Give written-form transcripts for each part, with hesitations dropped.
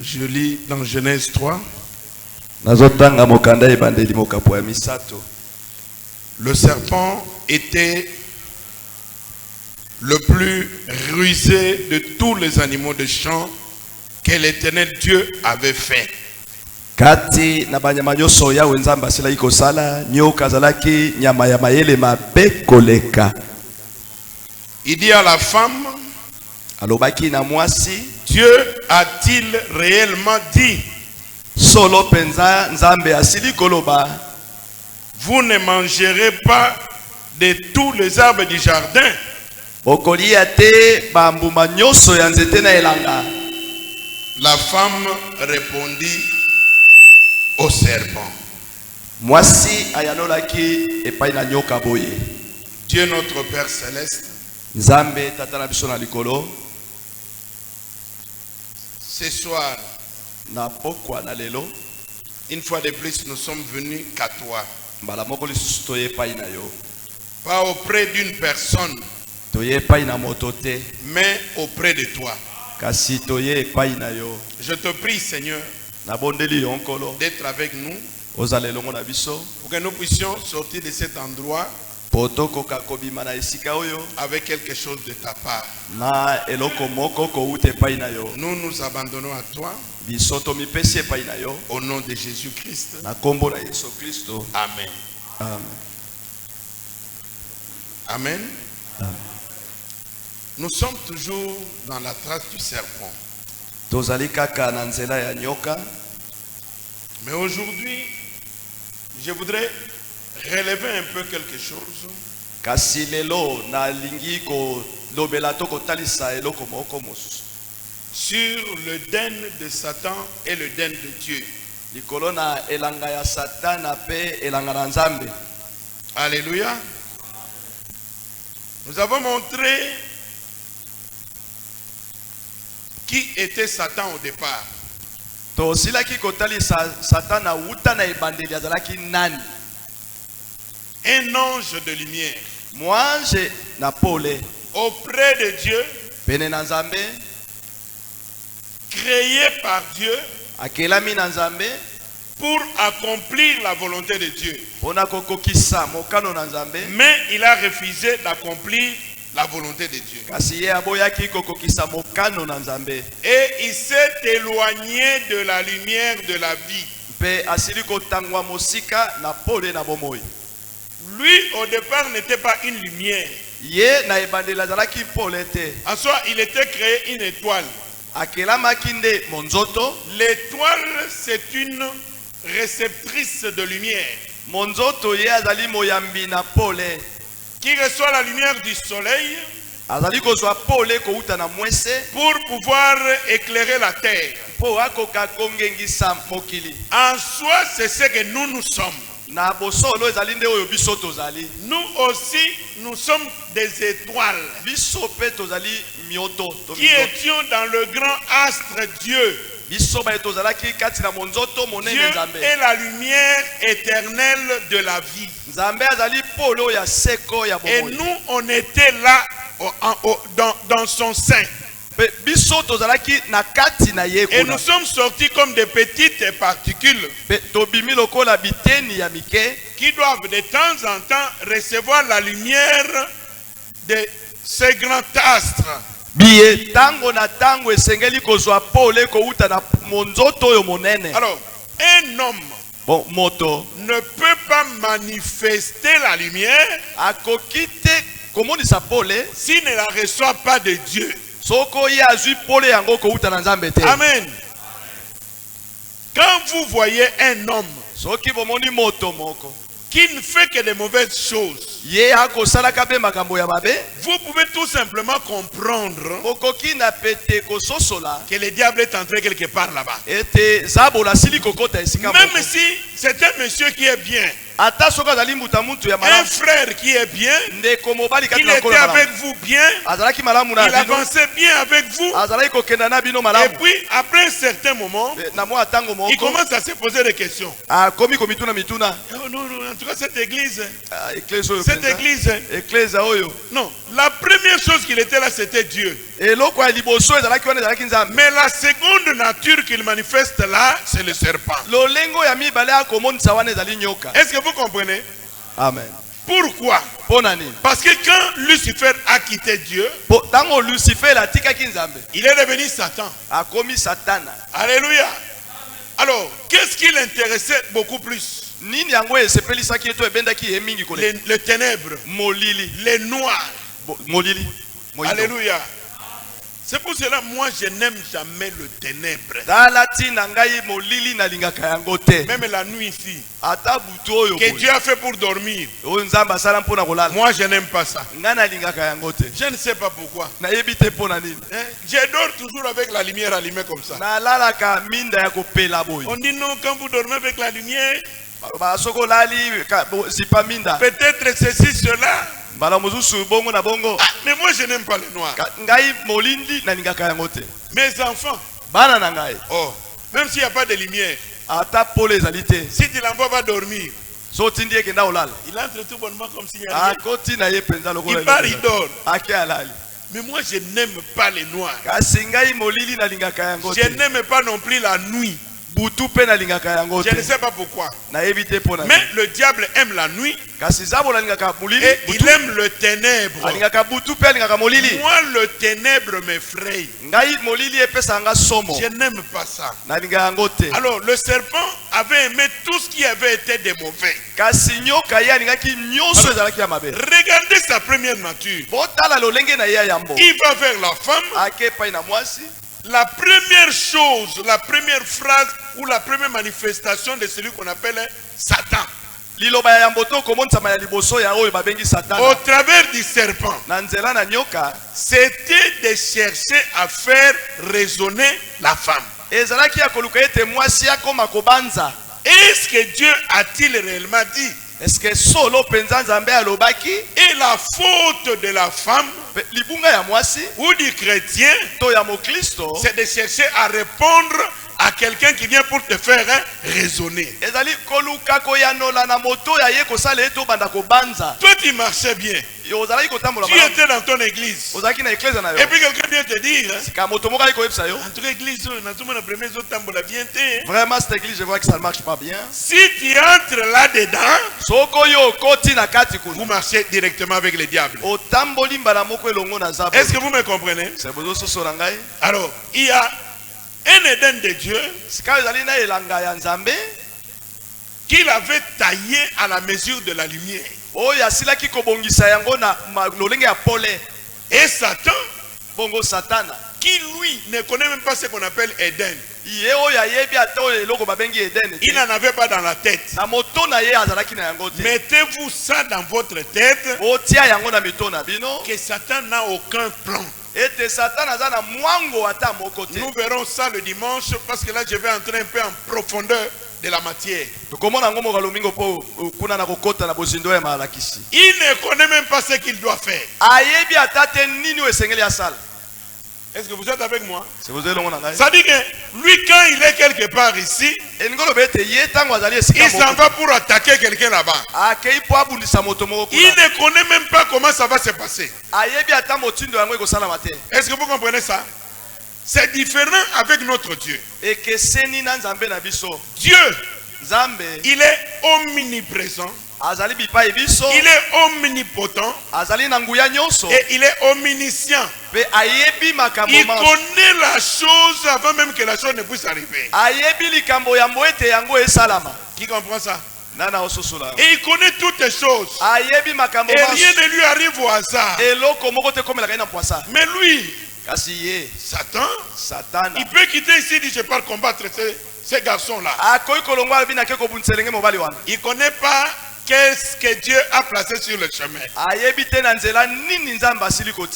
Je lis dans Genèse 3. Le serpent était le plus rusé de tous les animaux de champ que l'Éternel Dieu avait fait. Il dit à la femme, Dieu a-t-il réellement dit, vous ne mangerez pas de tous les arbres du jardin? La femme répondit au serpent, Dieu notre Père Céleste, ce soir, une fois de plus, nous sommes venus qu'à toi. Pas auprès d'une personne, mais auprès de toi. Je te prie, Seigneur, d'être avec nous pour que nous puissions sortir de cet endroit avec quelque chose de ta part. Nous nous abandonnons à toi au nom de Jésus-Christ. Amen. Amen. Nous sommes toujours dans la trace du serpent. Mais aujourd'hui, je voudrais relever un peu quelque chose sur le den de Satan et le den de Dieu. Alléluia. Nous avons montré qui était Satan au départ. Un ange de lumière. Auprès de Dieu. Créé par Dieu. Pour accomplir la volonté de Dieu. Mais il a refusé d'accomplir la volonté de Dieu. Et il s'est éloigné de la lumière de la vie. Lui, au départ, n'était pas une lumière. En soi, il était créé une étoile. L'étoile, c'est une réceptrice de lumière qui reçoit la lumière du soleil pour pouvoir éclairer la terre. En soi, c'est ce que nous sommes. Nous aussi, nous sommes des étoiles qui étions dans le grand astre Dieu. Dieu est la lumière éternelle de la vie. Et nous, on était là dans son sein. Et nous sommes sortis comme des petites particules qui doivent de temps en temps recevoir la lumière de ces grands astres. Alors, un homme ne peut pas manifester la lumière s'il ne la reçoit pas de Dieu. Amen. Quand vous voyez un homme qui ne fait que de mauvaises choses, vous pouvez tout simplement comprendre que le diable est entré quelque part là-bas. Même si c'est un monsieur qui est bien, un frère qui est bien, il était avec vous bien, il avançait bien avec vous, et puis après un certain moment, il commence à se poser des questions. Oh, non, en tout cas cette église, non, la première chose qu'il était là, c'était Dieu. Mais la seconde nature qu'il manifeste là, c'est le serpent. Est-ce que vous comprenez? Amen. Pourquoi? Parce que quand Lucifer a quitté Dieu, il est devenu Satan. Alléluia. Alors, qu'est-ce qui l'intéressait beaucoup plus? Les ténèbres, les noirs. Alléluia. C'est pour cela moi je n'aime jamais le ténèbre. Même la nuit ici, que Dieu a fait pour dormir, moi je n'aime pas ça. Je ne sais pas pourquoi. Je dors toujours avec la lumière allumée comme ça. On dit non, quand vous dormez avec la lumière, peut-être ceci, cela. Ah, mais moi je n'aime pas le noir. Mes enfants, oh, même s'il n'y a pas de lumière, si tu l'envoies pas dormir, il entre tout bonnement comme s'il n'y a rien. Il part, il dort. Mais moi je n'aime pas les noirs. Je n'aime pas non plus la nuit. Je ne sais pas pourquoi. Mais le diable aime la nuit et il aime le ténèbre. Moi, le ténèbre m'effraie. Je n'aime pas ça. Alors, le serpent avait aimé tout ce qui avait été de mauvais. Alors, regardez sa première nature. Il va vers la femme. La première chose, la première phrase ou la première manifestation de celui qu'on appelle Satan, au travers du serpent, c'était de chercher à faire raisonner la femme. Est-ce que Dieu a-t-il réellement dit? Est-ce que solo et la faute de la femme ou du chrétien, c'est de chercher à répondre à quelqu'un qui vient pour te faire raisonner. Toi tu marchais bien, tu étais dans ton église, et puis quelqu'un vient te dire, entre église, vraiment cette église je vois que ça ne marche pas bien. Si tu entres là-dedans, vous marchez directement avec le diable. Est-ce que vous me comprenez? Alors, il y a un Éden de Dieu qu'il avait taillé à la mesure de la lumière. Et Satan, qui lui ne connaît même pas ce qu'on appelle Éden, il n'en avait pas dans la tête. Mettez-vous ça dans votre tête, que Satan n'a aucun plan. Nous verrons ça le dimanche, parce que là je vais entrer un peu en profondeur de la matière. Il ne connaît même pas ce qu'il doit faire. Est-ce que vous êtes avec moi? Ça dit que lui, quand il est quelque part ici, il s'en va pour attaquer quelqu'un là-bas. Il ne connaît même pas comment ça va se passer. Est-ce que vous comprenez ça? C'est différent avec notre Dieu. Dieu, il est omniprésent. Il est omnipotent et il est omniscient. Il connaît la chose avant même que la chose ne puisse arriver. Qui comprend ça? Et il connaît toutes les choses. Et rien ne lui arrive au hasard. Mais lui, Satan, il peut quitter ici et dire je pars combattre ces garçons-là. Il ne connaît pas qu'est-ce que Dieu a placé sur le chemin.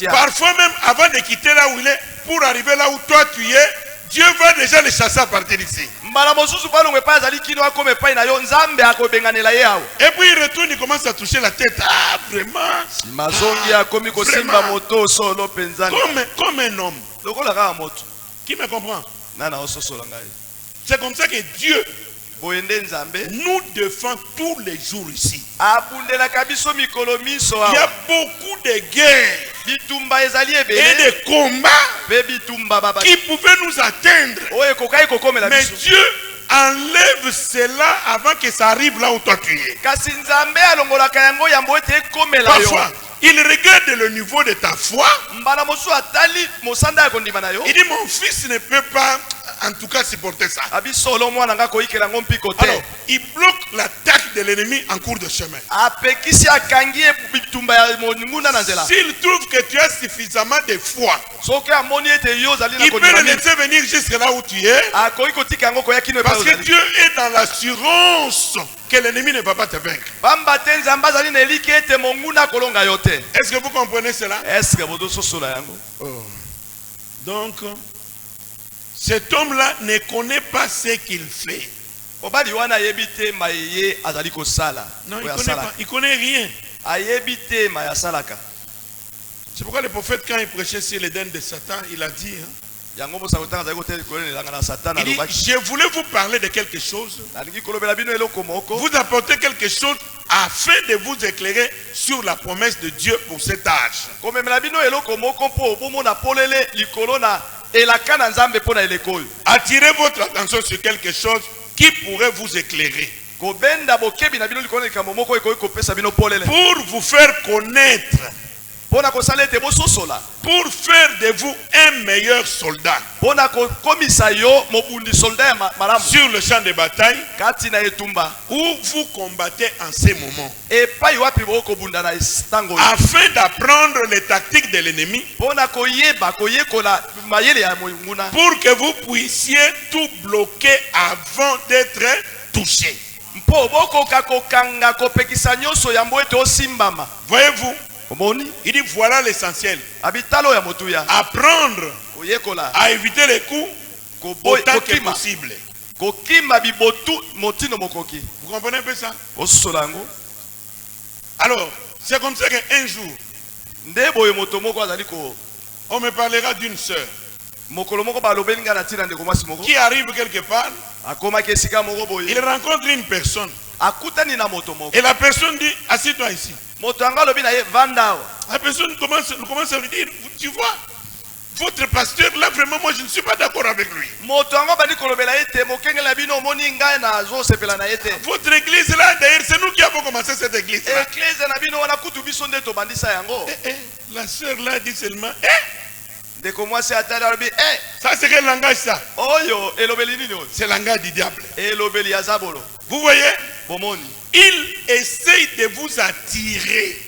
Parfois même avant de quitter là où il est, pour arriver là où toi tu es, Dieu va déjà les chasser à partir d'ici. Et puis il retourne, il commence à toucher la tête. Ah, vraiment. Comme un homme. Qui me comprend? C'est comme ça que Dieu nous défend tous les jours ici. Il y a beaucoup de guerres et de combats qui pouvaient nous atteindre. Mais Dieu enlève cela avant que ça arrive là où toi tu es. Parfois, il regarde le niveau de ta foi. Il dit, mon fils ne peut pas en tout cas supporter ça. Alors, il bloque l'attaque de l'ennemi en cours de chemin. S'il trouve que tu as suffisamment de foi, il peut le laisser venir jusque là où tu es. Parce que Dieu est dans l'assurance que l'ennemi ne va pas te vaincre. Est-ce que vous comprenez cela? Oh. Donc, cet homme-là ne connaît pas ce qu'il fait. Non, il connaît rien. C'est pourquoi le prophète, quand il prêchait sur l'Éden de Satan, il a dit, il dit, je voulais vous parler de quelque chose, vous apporter quelque chose afin de vous éclairer sur la promesse de Dieu pour cet âge. Attirez votre attention sur quelque chose qui pourrait vous éclairer. Pour vous faire connaître. Pour faire de vous un meilleur soldat. Sur le champ de bataille. Où vous combattez en ces moments. Afin d'apprendre les tactiques de l'ennemi. Pour que vous puissiez tout bloquer avant d'être touché. Voyez-vous? Il dit voilà l'essentiel. Apprendre à éviter les coups autant que possible. Vous comprenez un peu ça? Alors, c'est comme ça qu'un jour, on me parlera d'une sœur qui arrive quelque part. Il rencontre une personne. Et la personne dit, assieds-toi ici. La personne commence à lui dire, tu vois, votre pasteur là, vraiment, moi je ne suis pas d'accord avec lui. Votre église là, d'ailleurs, c'est nous qui avons commencé cette église là. La sœur là dit seulement, ça c'est quel langage ça? C'est le langage du diable. Vous voyez? Il essaye de vous attirer.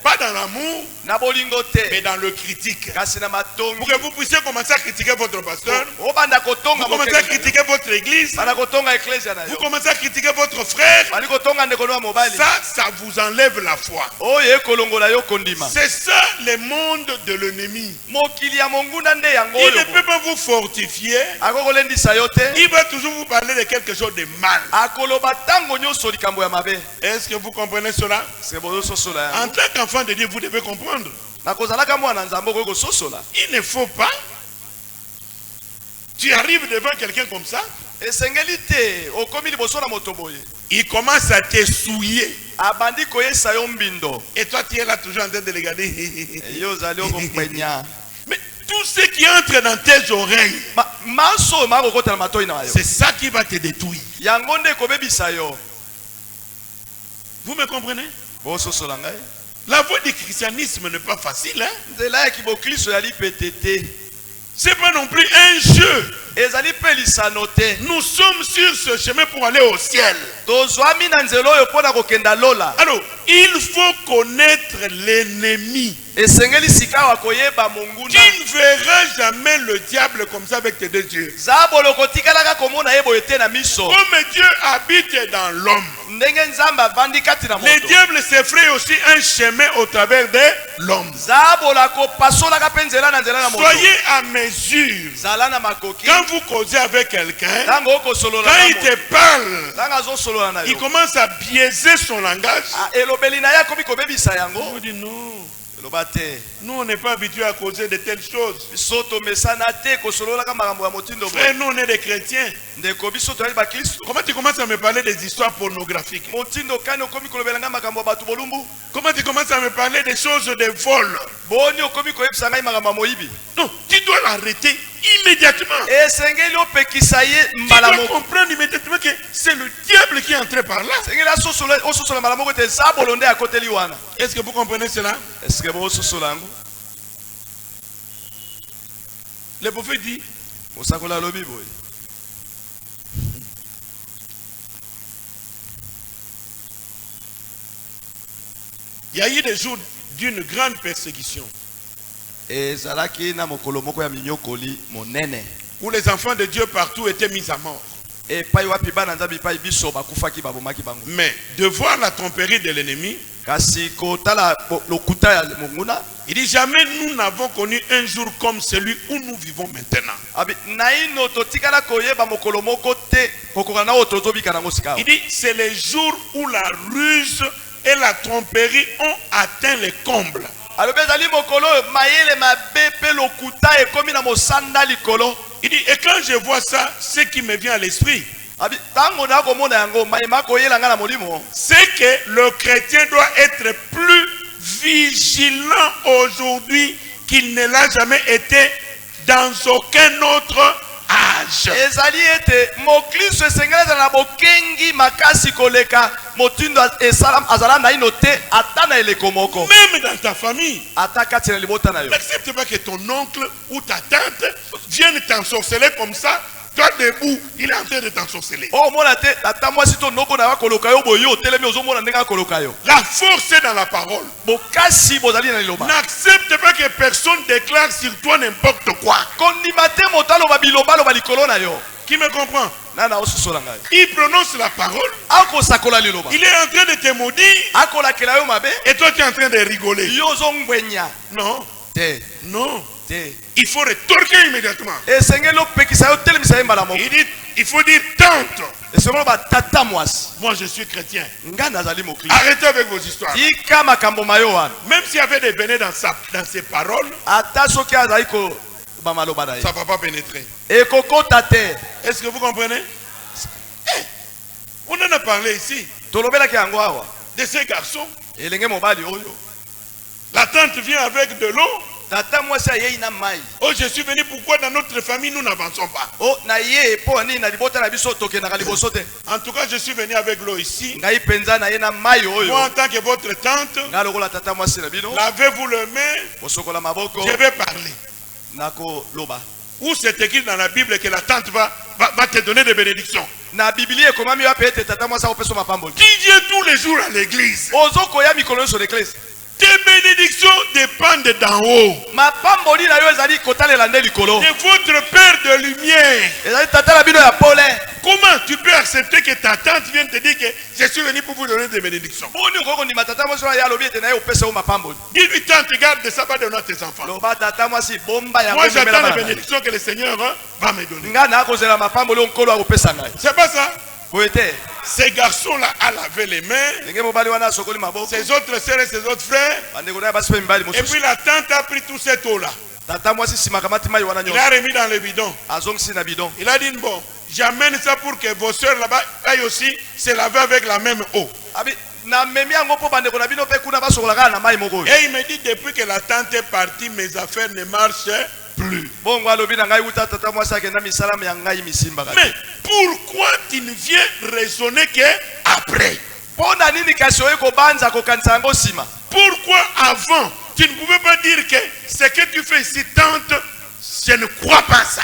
Pas dans l'amour, mais dans le critique. Pour que vous puissiez commencer à critiquer votre pasteur. Vous commencez à critiquer votre église. Vous commencez à critiquer votre frère. Ça vous enlève la foi. C'est ça le monde de l'ennemi. Il ne peut pas vous fortifier. Il va toujours vous parler de quelque chose de mal. Est-ce que vous comprenez cela? En tant qu'enfant de Dieu, vous devez comprendre. Il ne faut pas. Tu arrives devant quelqu'un comme ça. Il commence à te souiller. Et toi tu es là toujours en train de le regarder. Mais tout ce qui entre dans tes oreilles, c'est ça qui va te détruire. Vous me comprenez? La voie du christianisme n'est pas facile. Hein? C'est pas non plus un jeu. Nous sommes sur ce chemin pour aller au ciel. Alors, Il faut connaître l'ennemi. Tu ne verras jamais le diable comme ça avec tes deux yeux. Comme Dieu habite dans l'homme, le diable s'effraie aussi un chemin au travers de l'homme. Soyez à mesure. Quand vous causez avec quelqu'un, quand il te parle, il commence à biaiser son langage. On dit non. Nous, on n'est pas habitués à causer de telles choses. Frère, nous, on est des chrétiens. Comment tu commences à me parler des histoires pornographiques? Comment tu commences à me parler des choses de vol? Non, tu dois l'arrêter immédiatement. Tu dois comprendre immédiatement que c'est le diable qui est entré par là. Est-ce que vous comprenez cela? Le prophète dit, il y a eu des jours d'une grande persécution où les enfants de Dieu partout étaient mis à mort. Mais de voir la tromperie de l'ennemi, il dit jamais nous n'avons connu un jour comme celui où nous vivons maintenant. Il dit c'est les jours où la ruse et la tromperie ont atteint les combles. Il dit et quand je vois ça, ce qui me vient à l'esprit, c'est que le chrétien doit être plus vigilant aujourd'hui qu'il ne l'a jamais été dans aucun autre âge. Même dans ta famille, n'accepte pas que ton oncle ou ta tante vienne t'ensorceler comme ça. Toi debout, il est en train de t'ensorceler. La force est dans la parole. N'accepte pas que personne déclare sur toi n'importe quoi. Qui me comprend? Il prononce la parole. Il est en train de te maudire. Et toi tu es en train de rigoler. Non. Non. Il faut rétorquer immédiatement. Il dit, il faut dire tante. Moi je suis chrétien. Arrêtez avec vos histoires. Même s'il y avait des venin dans ses paroles, ça ne va pas pénétrer. Est-ce que vous comprenez? On en a parlé ici de ces garçons. La tante vient avec de l'eau. Oh, je suis venu, pourquoi dans notre famille nous n'avançons pas? En tout cas, je suis venu avec l'eau ici. Moi, en tant que votre tante, lavez-vous les mains, je vais parler. Où c'est écrit dans la Bible que la tante va te donner des bénédictions? Qui vient tous les jours à l'église? Tes bénédictions dépendent d'en haut. De votre Père de lumière. Comment tu peux accepter que ta tante vienne te dire que je suis venu pour vous donner des bénédictions? Dis-lui, tante, garde ça, va donner à tes enfants. Moi, j'attends les bénédictions que le Seigneur va me donner. C'est pas ça? Ces garçons-là à laver les mains, ces autres sœurs et ces autres frères, et puis la tante a pris tout cette eau-là. Il a remis dans le bidon. Il a dit bon, j'amène ça pour que vos sœurs là-bas aillent aussi se laver avec la même eau. Et il me dit depuis que la tante est partie, mes affaires ne marchent plus. Mais pourquoi tu ne viens raisonner qu'après? Pourquoi avant tu ne pouvais pas dire que ce que tu fais ici, tante, je ne crois pas ça?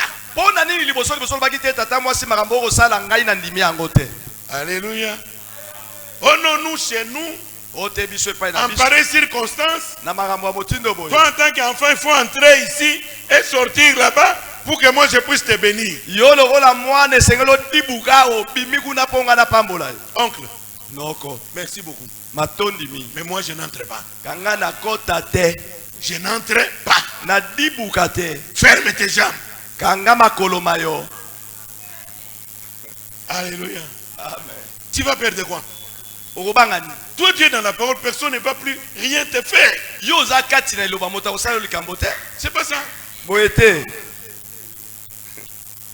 Alléluia. Oh non, nous chez nous, En pareille circonstance, toi en tant qu'enfant, il faut entrer ici et sortir là-bas pour que moi je puisse te bénir. Oncle, merci beaucoup. Mais moi je n'entre pas. Je n'entre pas. Ferme tes jambes. Alléluia. Amen. Tu vas perdre quoi? Toi tu es dans la parole, personne ne va plus rien te faire. C'est pas ça.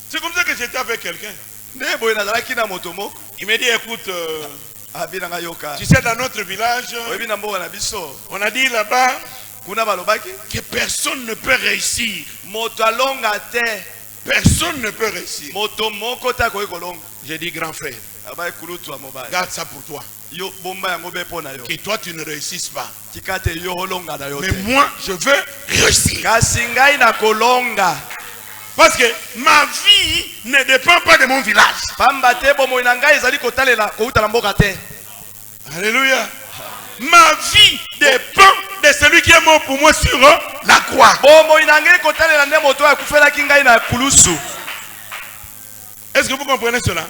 C'est comme ça que j'étais avec quelqu'un. Il m'a dit écoute, tu sais dans notre village, on a dit là-bas que personne ne peut réussir. Personne ne peut réussir. J'ai dit grand frère, garde ça pour toi. Que toi tu ne réussisses pas. Mais moi je veux réussir. Parce que ma vie ne dépend pas de mon village. Alléluia. Ma vie dépend de celui qui est mort pour moi sur la croix. Est-ce que vous comprenez cela?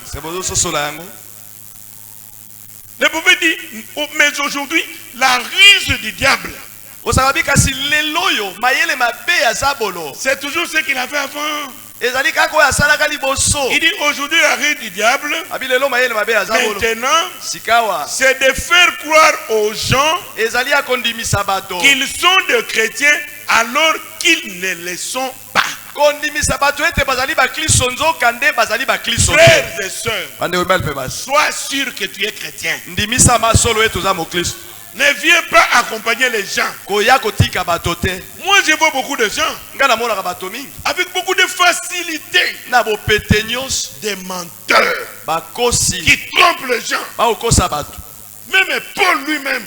Le prophète dit, mais aujourd'hui, la ruse du diable, c'est toujours ce qu'il a fait avant. Il dit aujourd'hui la ruse du diable, maintenant, c'est de faire croire aux gens qu'ils sont des chrétiens alors qu'ils ne le sont pas. Frères et sœurs, sois sûr que tu es chrétien. Ne viens pas accompagner les gens. Moi je vois beaucoup de gens avec beaucoup de facilité, des menteurs qui trompent les gens. Même Paul lui-même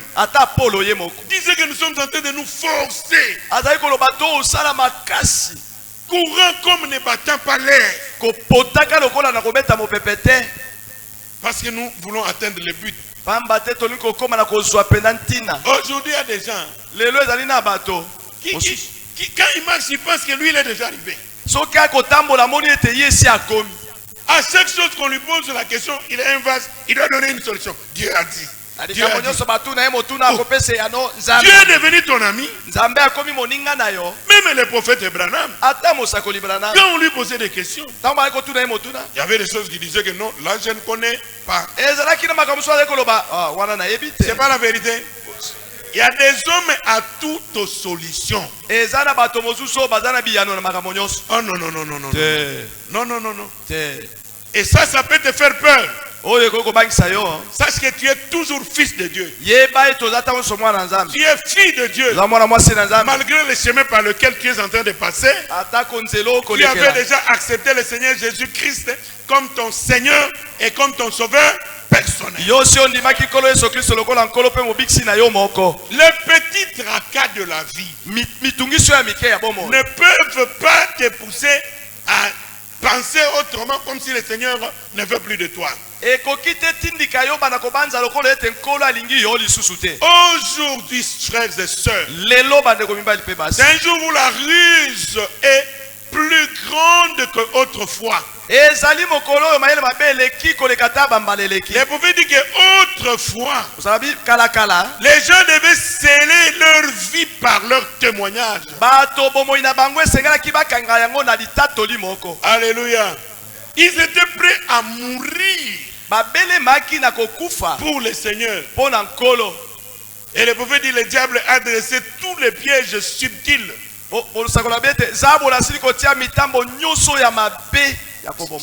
disait que nous sommes en train de nous forcer, courant comme ne battant pas l'air, parce que nous voulons atteindre le but. Aujourd'hui il y a des gens qui quand il marche, il pense que lui il est déjà arrivé. À chaque chose qu'on lui pose la question, il est un vase, il doit donner une solution. Dieu a dit. Dieu est devenu ton ami. Même le prophète Branham, quand on lui posait des questions, il y avait des choses qui disaient que non, là je ne connais pas. C'est pas la vérité. Il y a des hommes à toutes solutions. Oh non, non, non, non, non. Non, non, non, non. Et ça peut te faire peur. Sache que tu es toujours fils de Dieu. Tu es fille de Dieu. Malgré le chemin par lequel tu es en train de passer, tu avais déjà accepté le Seigneur Jésus-Christ comme ton Seigneur et comme ton Sauveur personnel. Les petits tracas de la vie ne peuvent pas te pousser à penser autrement, comme si le Seigneur ne veut plus de toi. Aujourd'hui, frères et sœurs, c'est un jour où la ruse est plus grande qu'autrefois. Les prophètes disent qu'autrefois, les gens devaient sceller leur vie par leur témoignage. Alléluia. Ils étaient prêts à mourir pour le Seigneur. Et le prophète dit, le diable a dressé tous les pièges subtils.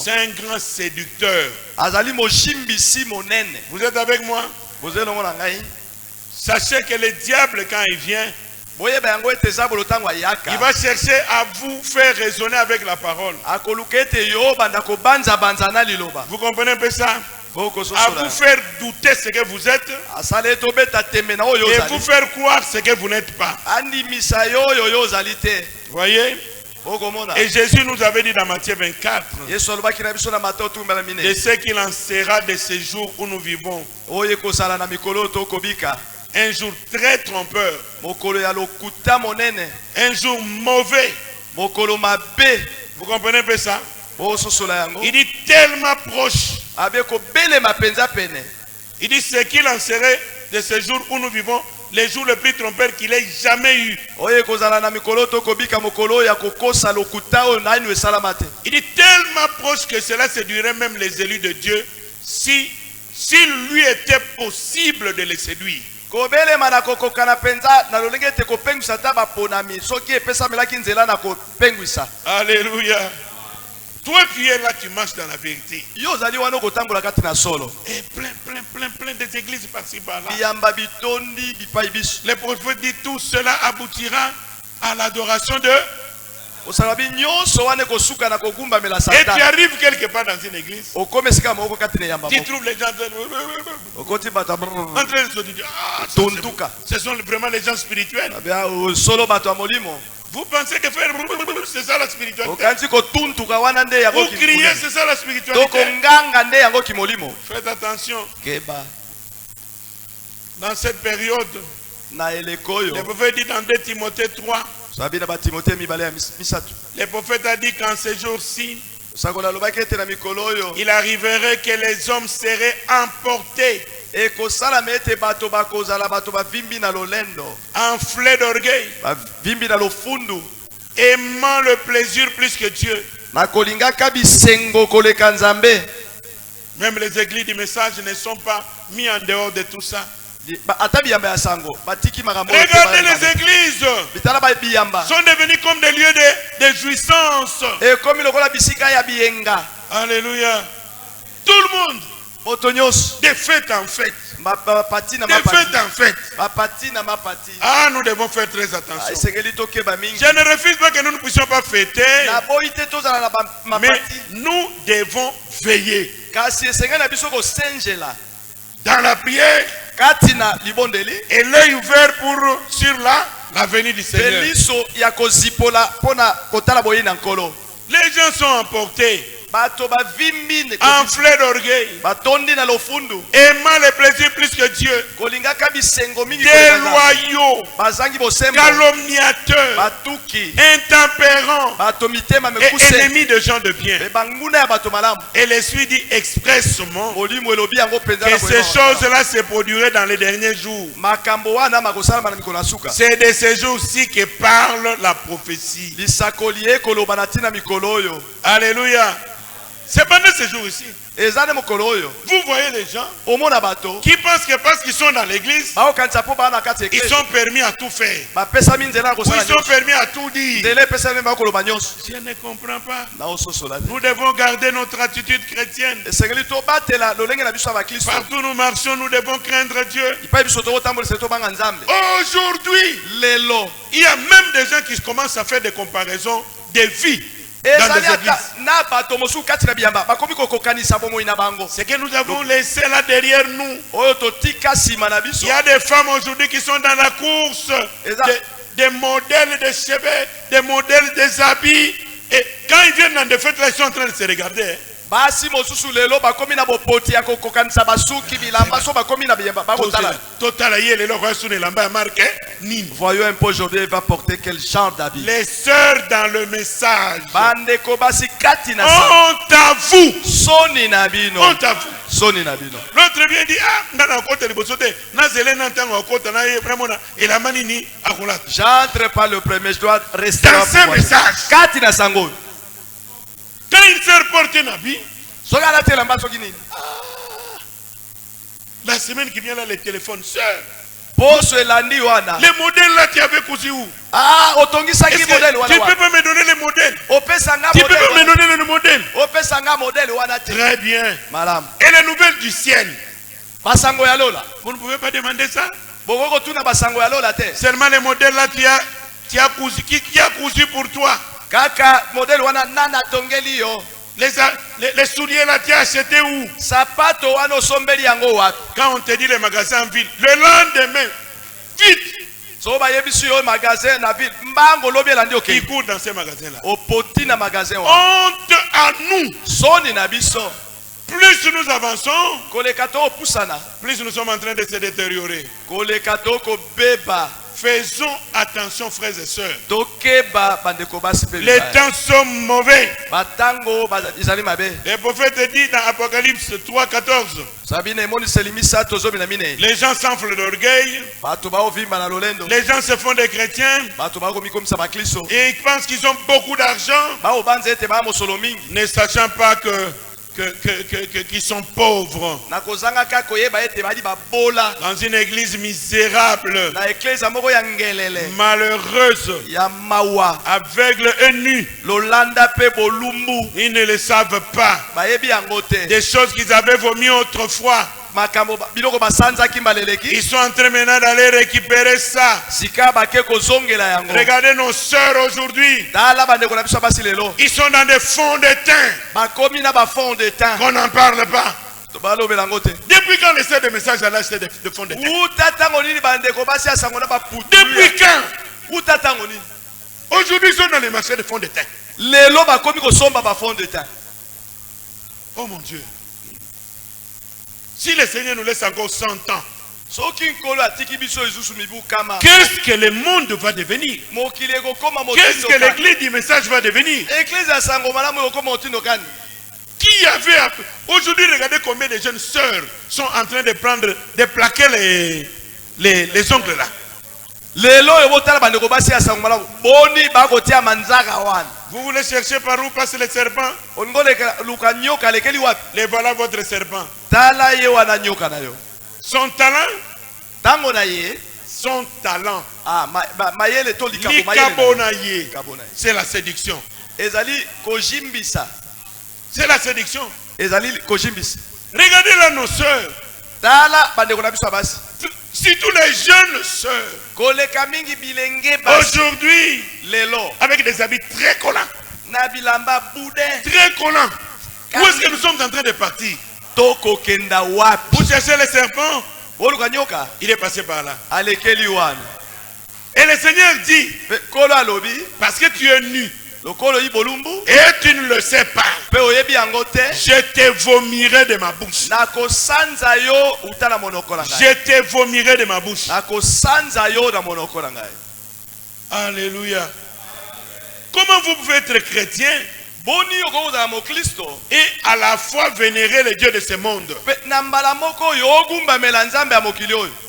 C'est un grand séducteur. Vous êtes avec moi? Sachez que le diable, quand il vient, il va chercher à vous faire raisonner avec la parole. Vous comprenez un peu ça? À vous faire douter ce que vous êtes et vous faire croire ce que vous n'êtes pas. Voyez? Et Jésus nous avait dit dans Matthieu 24 de ce qu'il en sera de ces jours où nous vivons. Un jour très trompeur. Un jour mauvais. Vous comprenez un peu ça? Il dit tellement proche. Il dit ce qu'il en serait de ce jour où nous vivons, les jours les plus trompeurs qu'il ait jamais eu. Il dit tellement proche que cela séduirait même les élus de Dieu s'il lui était possible de les séduire. Alléluia. Toi qui es là, tu marches dans la vérité. Et plein des églises par-ci par-là. Les prophètes disent tout cela aboutira à l'adoration de. Et tu arrives quelque part dans une église. Tu trouves les gens en train de se dire, ce sont vraiment les gens spirituels. Vous pensez que faire c'est ça la spiritualité? Vous criez, c'est ça la spiritualité? Faites attention. Dans cette période, le prophète dit dans 2 Timothée 3, le prophète a dit qu'en ces jours-ci, il arriverait que les hommes seraient emportés, enflés d'orgueil, aimant le plaisir plus que Dieu. Même les églises du message ne sont pas mis en dehors de tout ça. Regardez les églises sont devenues comme des lieux de jouissance. Alléluia. Tout le monde. De fête en fête. De fête en fête. Ah, nous devons faire très attention. Je ne refuse pas que nous ne puissions pas fêter. Mais nous devons veiller. Dans la prière. Et l'œil ouvert sur la venue du Seigneur. Les gens sont emportés, enflés d'orgueil, aimant les plaisirs plus que Dieu, déloyaux, calomniateurs, intempérants et ennemis de gens de bien. Et l'Esprit dit expressement que ces choses-là se produiraient dans les derniers jours. C'est de ces jours-ci que parle la prophétie. Alléluia. C'est pendant ces jours ici. Vous voyez les gens qui pensent que parce qu'ils sont dans l'église, ils sont permis à tout faire. Ils sont permis à tout dire. Je ne comprends pas. Nous devons garder notre attitude chrétienne. Partout où nous marchons, nous devons craindre Dieu. Aujourd'hui, il y a même des gens qui commencent à faire des comparaisons de vie. Dans les églises. C'est que nous avons laissé là derrière nous. Il y a des femmes aujourd'hui qui sont dans la course des modèles de cheveux, des modèles des habits. Et quand ils viennent dans des fêtes, ils sont en train de se regarder. Voyons un peu aujourd'hui, il va porter quel genre d'habit. Les sœurs dans le message. Honte à vous. Honte à vous. L'autre vient dire, j'entre pas le premier, je dois rester dans ce message. Quand une sœur porte un habit, la semaine qui vient là, les téléphones, sœur, les modèles là, tu avais cousu où? Tu peux pas me donner les modèles? Tu peux pas me donner le modèle? Très bien. Et les nouvelles du ciel, vous ne pouvez pas demander ça? Seulement les modèles là, qui a cousu pour toi? Les souliers là, tu as acheté où? Quand on te dit les magasins en ville, le lendemain, vite, qui court dans ces magasins là? Honte à nous. Plus nous avançons, plus nous sommes en train de se détériorer. Faisons attention, frères et sœurs. Les temps sont mauvais. Le prophète dit dans Apocalypse 3:14, les gens s'enflent d'orgueil, les gens se font des chrétiens et ils pensent qu'ils ont beaucoup d'argent, ne sachant pas qu'ils sont pauvres dans une église misérable, malheureuse, aveugle et nue. Ils ne le savent pas. Des choses qu'ils avaient vomi autrefois, ils sont en train maintenant d'aller récupérer ça. Regardez nos sœurs aujourd'hui. Ils sont dans des fonds de teint qu'on n'en parle pas. Depuis quand l'essai de message à l'âge de fonds de teint? Depuis quand? Aujourd'hui ils sont dans les marchés de fonds de teint. Oh mon Dieu. Si le Seigneur nous laisse encore 100 ans, qu'est-ce que le monde va devenir? Qu'est-ce que l'église du message va devenir? Qui avait... Aujourd'hui, regardez combien de jeunes sœurs sont en train de plaquer les ongles là. Vous voulez chercher par où passe le serpent? Les voilà votre serpent. Son talent. Son talent. C'est la séduction. C'est la séduction. Regardez là nos sœurs. Si tous les jeunes sœurs aujourd'hui avec des habits très collants, très collants, où est-ce que nous sommes en train de partir? Pour chercher le serpent, il est passé par là. Et le Seigneur dit, parce que tu es nu et tu ne le sais pas, je te vomirai de ma bouche. Je te vomirai de ma bouche. Alléluia. Comment vous pouvez être chrétien et à la fois vénérer le Dieu de ce monde?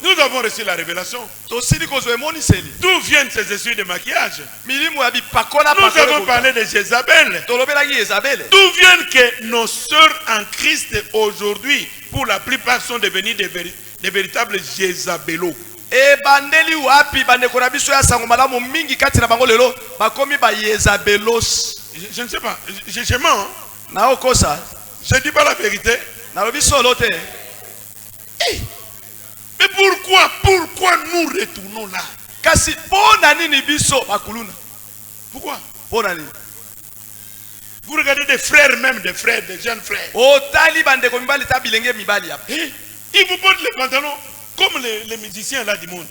Nous avons reçu la révélation. D'où viennent ces essuies de maquillage? Nous avons parlé de Jézabel. D'où viennent que nos sœurs en Christ aujourd'hui, pour la plupart, sont devenues des véritables Jézabelos? Je ne sais pas, je mens. Je ne dis pas la vérité. Hey. Mais pourquoi nous retournons là? Pourquoi? Vous regardez des frères, même des frères, des jeunes frères. Hey. Ils vous portent les pantalons comme les musiciens là du monde.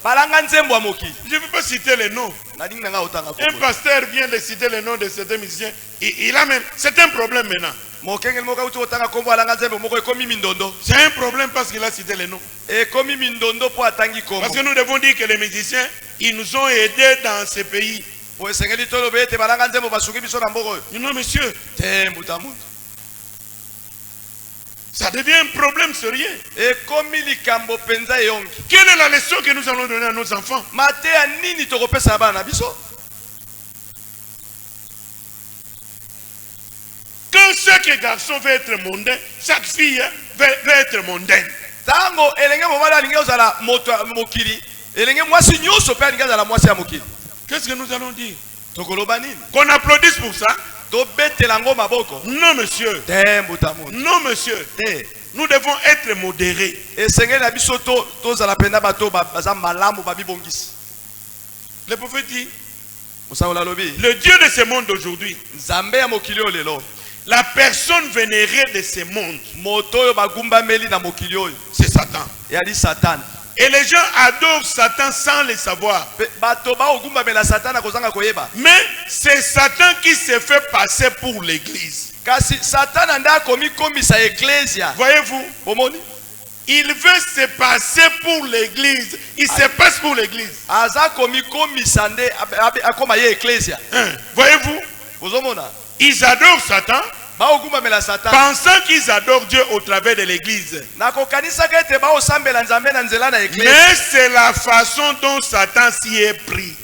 Je ne veux pas citer les noms. Un pasteur vient de citer les noms de certains musiciens. Il a même... C'est un problème maintenant. C'est un problème parce qu'il a cité les noms. Parce que nous devons dire que les musiciens, ils nous ont aidés dans ce pays. Non, monsieur. Ça devient un problème sérieux. Quelle est la leçon que nous allons donner à nos enfants? Quand chaque garçon veut être mondain, chaque fille veut être mondaine. Qu'est-ce que nous allons dire? Qu'on applaudisse pour ça? Non, monsieur. Non, monsieur. Nous devons être modérés. Le prophète dit, le Dieu de ce monde d'aujourd'hui, la personne vénérée de ce monde, c'est Satan. Et les gens adorent Satan sans le savoir. Mais c'est Satan qui se fait passer pour l'église. Voyez-vous? Il veut se passer pour l'église. Il se passe pour l'église. Voyez-vous? Ils adorent Satan, pensant qu'ils adorent Dieu au travers de l'église. Mais c'est la façon dont Satan s'y est pris.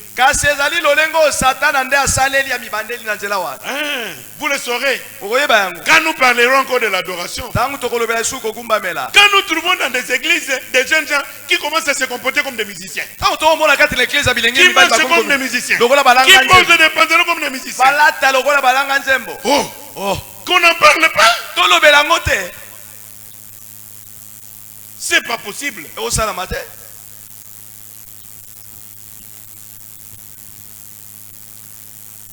Vous le saurez quand nous parlerons encore de l'adoration. Quand nous trouvons dans des églises des jeunes gens qui commencent à se comporter comme des musiciens, qui marchent comme des musiciens, qui posent des pantalons comme des musiciens, qu'on n'en parle pas, c'est pas possible.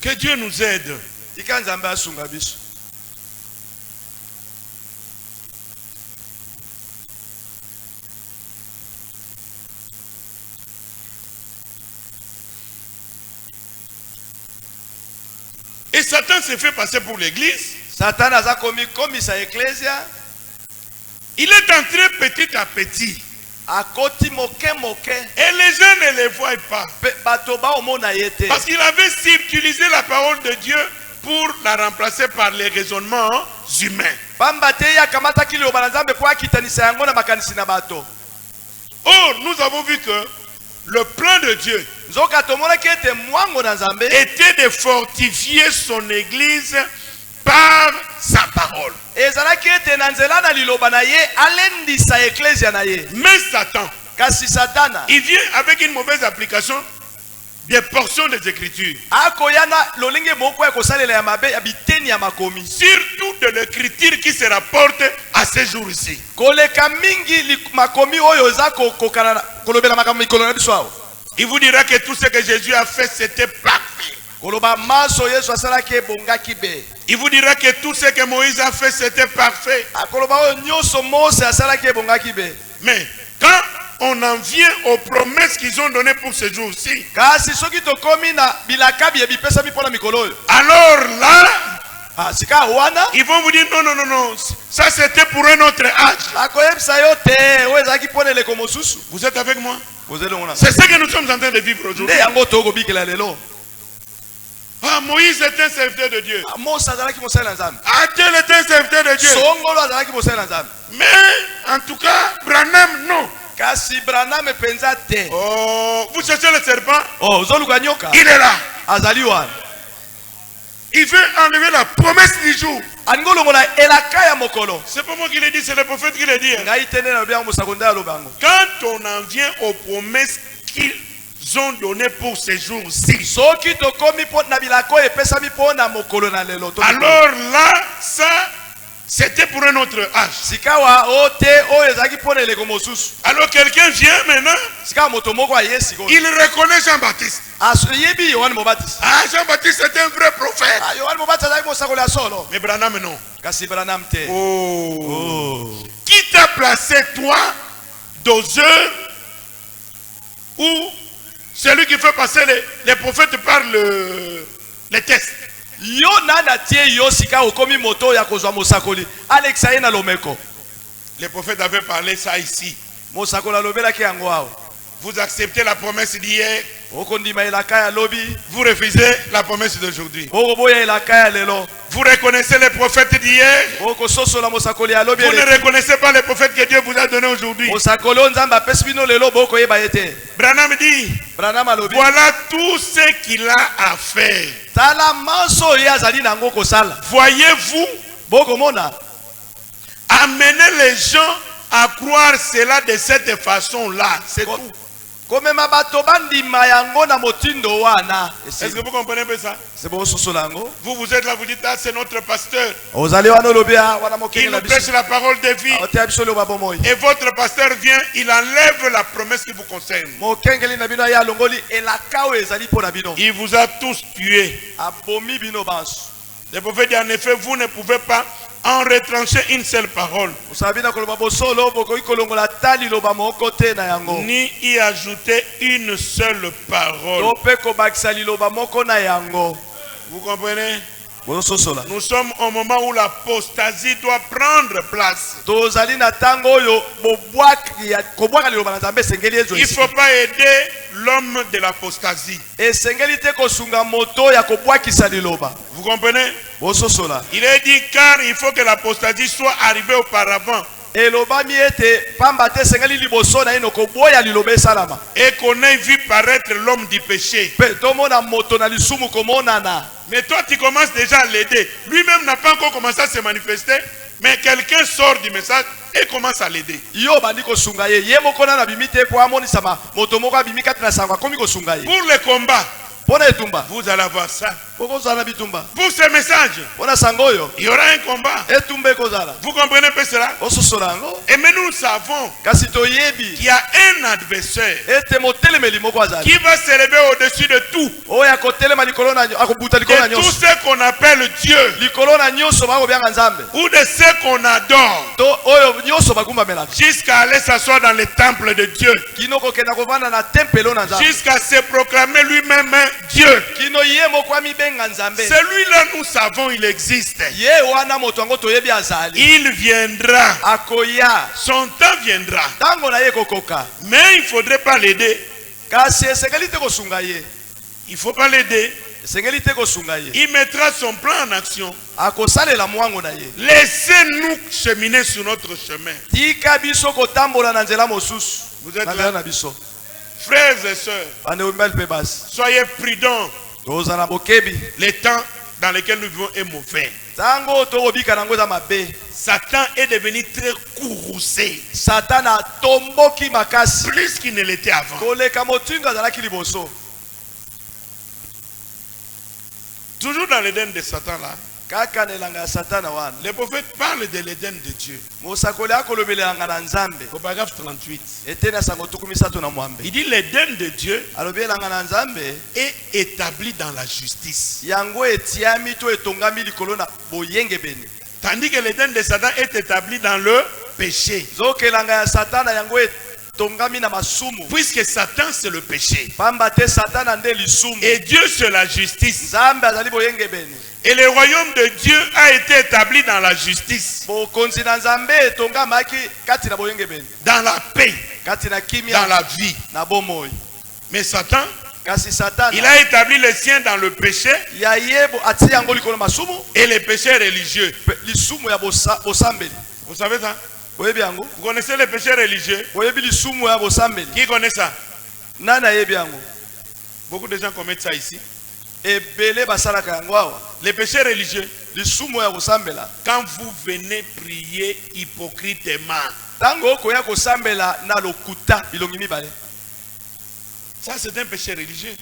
Que Dieu nous aide. Et Satan s'est fait passer pour l'église. Il est entré petit à petit. Et les gens ne les voient pas. Parce qu'il avait utilisé la parole de Dieu pour la remplacer par les raisonnements humains. Or, nous avons vu que le plan de Dieu était de fortifier son église par sa parole. Mais Satan, il vient avec une mauvaise application des portions des Écritures. Surtout de l'écriture qui se rapporte à ces jours-ci. Il vous dira que tout ce que Jésus a fait, c'était parfait. Il vous dira que tout ce que Moïse a fait, c'était parfait. Mais quand on en vient aux promesses qu'ils ont données pour ce jour-ci, alors là, ils vont vous dire non, ça c'était pour un autre âge. Vous êtes avec moi? C'est ce que nous sommes en train de vivre aujourd'hui. Ah, Moïse était un serviteur de Dieu. Adèle était un serviteur de Dieu. Mais en tout cas, Branham non. Oh, vous cherchez le serpent? Il est là. Il veut enlever la promesse du jour. C'est pas moi qui l'ai dit, c'est le prophète qui l'a dit. Quand on en vient aux promesses qu'ils ont données pour ces jours-ci, alors là, ça, c'était pour un autre âge. Alors quelqu'un vient maintenant, il reconnaît Jean-Baptiste. Jean-Baptiste était un vrai prophète. Mais Branham non. Qui t'a placé toi, doseur, ou celui qui fait passer les prophètes par les tests? Les prophètes avaient parlé ça ici. Vous acceptez la promesse d'hier, vous refusez la promesse d'aujourd'hui. Vous reconnaissez les prophètes d'hier, vous ne reconnaissez pas les prophètes que Dieu vous a donnés aujourd'hui. Branham dit, voilà tout ce qu'il a à faire. Voyez-vous, amenez les gens à croire cela de cette façon-là. C'est tout. Est-ce que vous comprenez un peu ça? Vous êtes là, vous dites, ah, c'est notre pasteur. Il nous prêche la parole de vie. Et votre pasteur vient, il enlève la promesse qui vous concerne. Il vous a tous tués. Le prophète dit, en effet, vous ne pouvez pas en retranchant une seule parole, ni y ajouter une seule parole. Vous comprenez? Nous sommes au moment où l'apostasie doit prendre place. Il ne faut pas aider l'homme de l'apostasie. Vous comprenez? Il est dit car il faut que l'apostasie soit arrivée auparavant. Et qu'on ait vu paraître l'homme du péché. Mais toi tu commences déjà à l'aider. Lui-même n'a pas encore commencé à se manifester. Mais quelqu'un sort du message et commence à l'aider. Pour le combat, vous allez avoir ça. Pour ce message, il y aura un combat. Vous comprenez un peu cela? Et mais nous savons qu'il y a un adversaire qui va s'élever au-dessus de tout. De tout ce qu'on appelle Dieu ou de ce qu'on adore, jusqu'à aller s'asseoir dans le temple de Dieu, jusqu'à se proclamer lui-même Dieu. Celui-là, nous savons, il existe. Il viendra. Son temps viendra. Mais il ne faudrait pas l'aider. Il ne faut pas l'aider. Il mettra son plan en action. Laissez-nous cheminer sur notre chemin. Vous êtes là? Frères et sœurs, soyez prudents. Les temps dans lesquels nous vivons est mauvais. Satan est devenu très courroucé. Plus qu'il ne l'était avant. Toujours dans l'Éden de Satan là. Les prophètes parlent de l'Éden de Dieu. Au paragraphe 38. Il dit l'Éden de Dieu est établi dans la justice. Tandis que l'Éden de Satan est établi dans le péché. Puisque Satan c'est le péché et Dieu c'est la justice. Et le royaume de Dieu a été établi dans la justice, dans la paix, dans la vie. Mais Satan, il a établi les siens dans le péché et les péchés religieux. Vous savez ça? Vous connaissez les péchés religieux? Qui connaît ça? Beaucoup de gens commettent ça ici. Les péchés religieux. Quand vous venez prier hypocritement, ça c'est un péché religieux.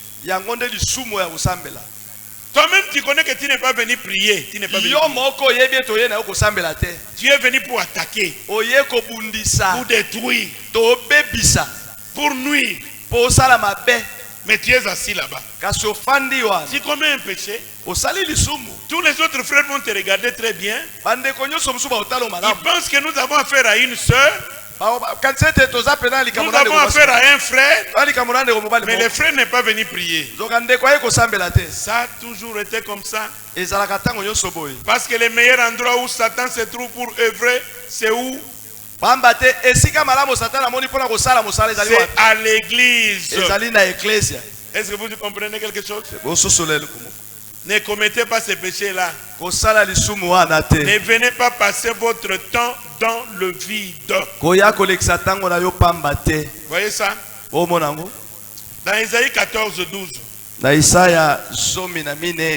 Toi-même tu connais que tu n'es pas venu prier. Tu n'es pas venu prier. Tu es venu pour attaquer, pour détruire, pour nuire. Mais tu es assis là-bas. Tu commets un péché. Tous les autres frères vont te regarder très bien. Ils pensent que nous avons affaire à une sœur. Nous avons affaire à un frère. Mais le frère n'est pas venu prier. Ça a toujours été comme ça. Parce que le meilleur endroit où Satan se trouve pour œuvrer, c'est où? C'est à l'église. Est-ce que vous comprenez quelque chose? Ne commettez pas ces péchés-là. Ne venez pas passer votre temps dans le vide. Voyez ça? Dans Isaïe 14, 12.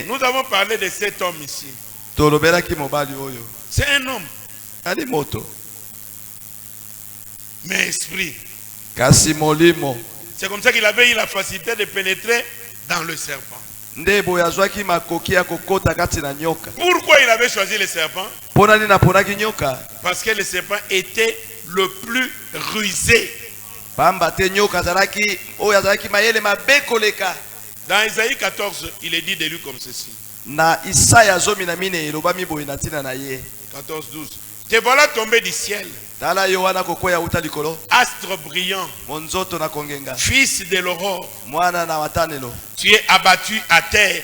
Nous avons parlé de cet homme ici. C'est un homme. Mais esprit. C'est comme ça qu'il avait eu la facilité de pénétrer dans le serpent. Pourquoi il avait choisi le serpent? Parce que le serpent était le plus rusé. Dans Isaïe 14, il est dit de lui comme ceci. 14, 12. Te voilà tombé du ciel. Astre brillant. Fils de l'aurore. Tu es abattu à terre.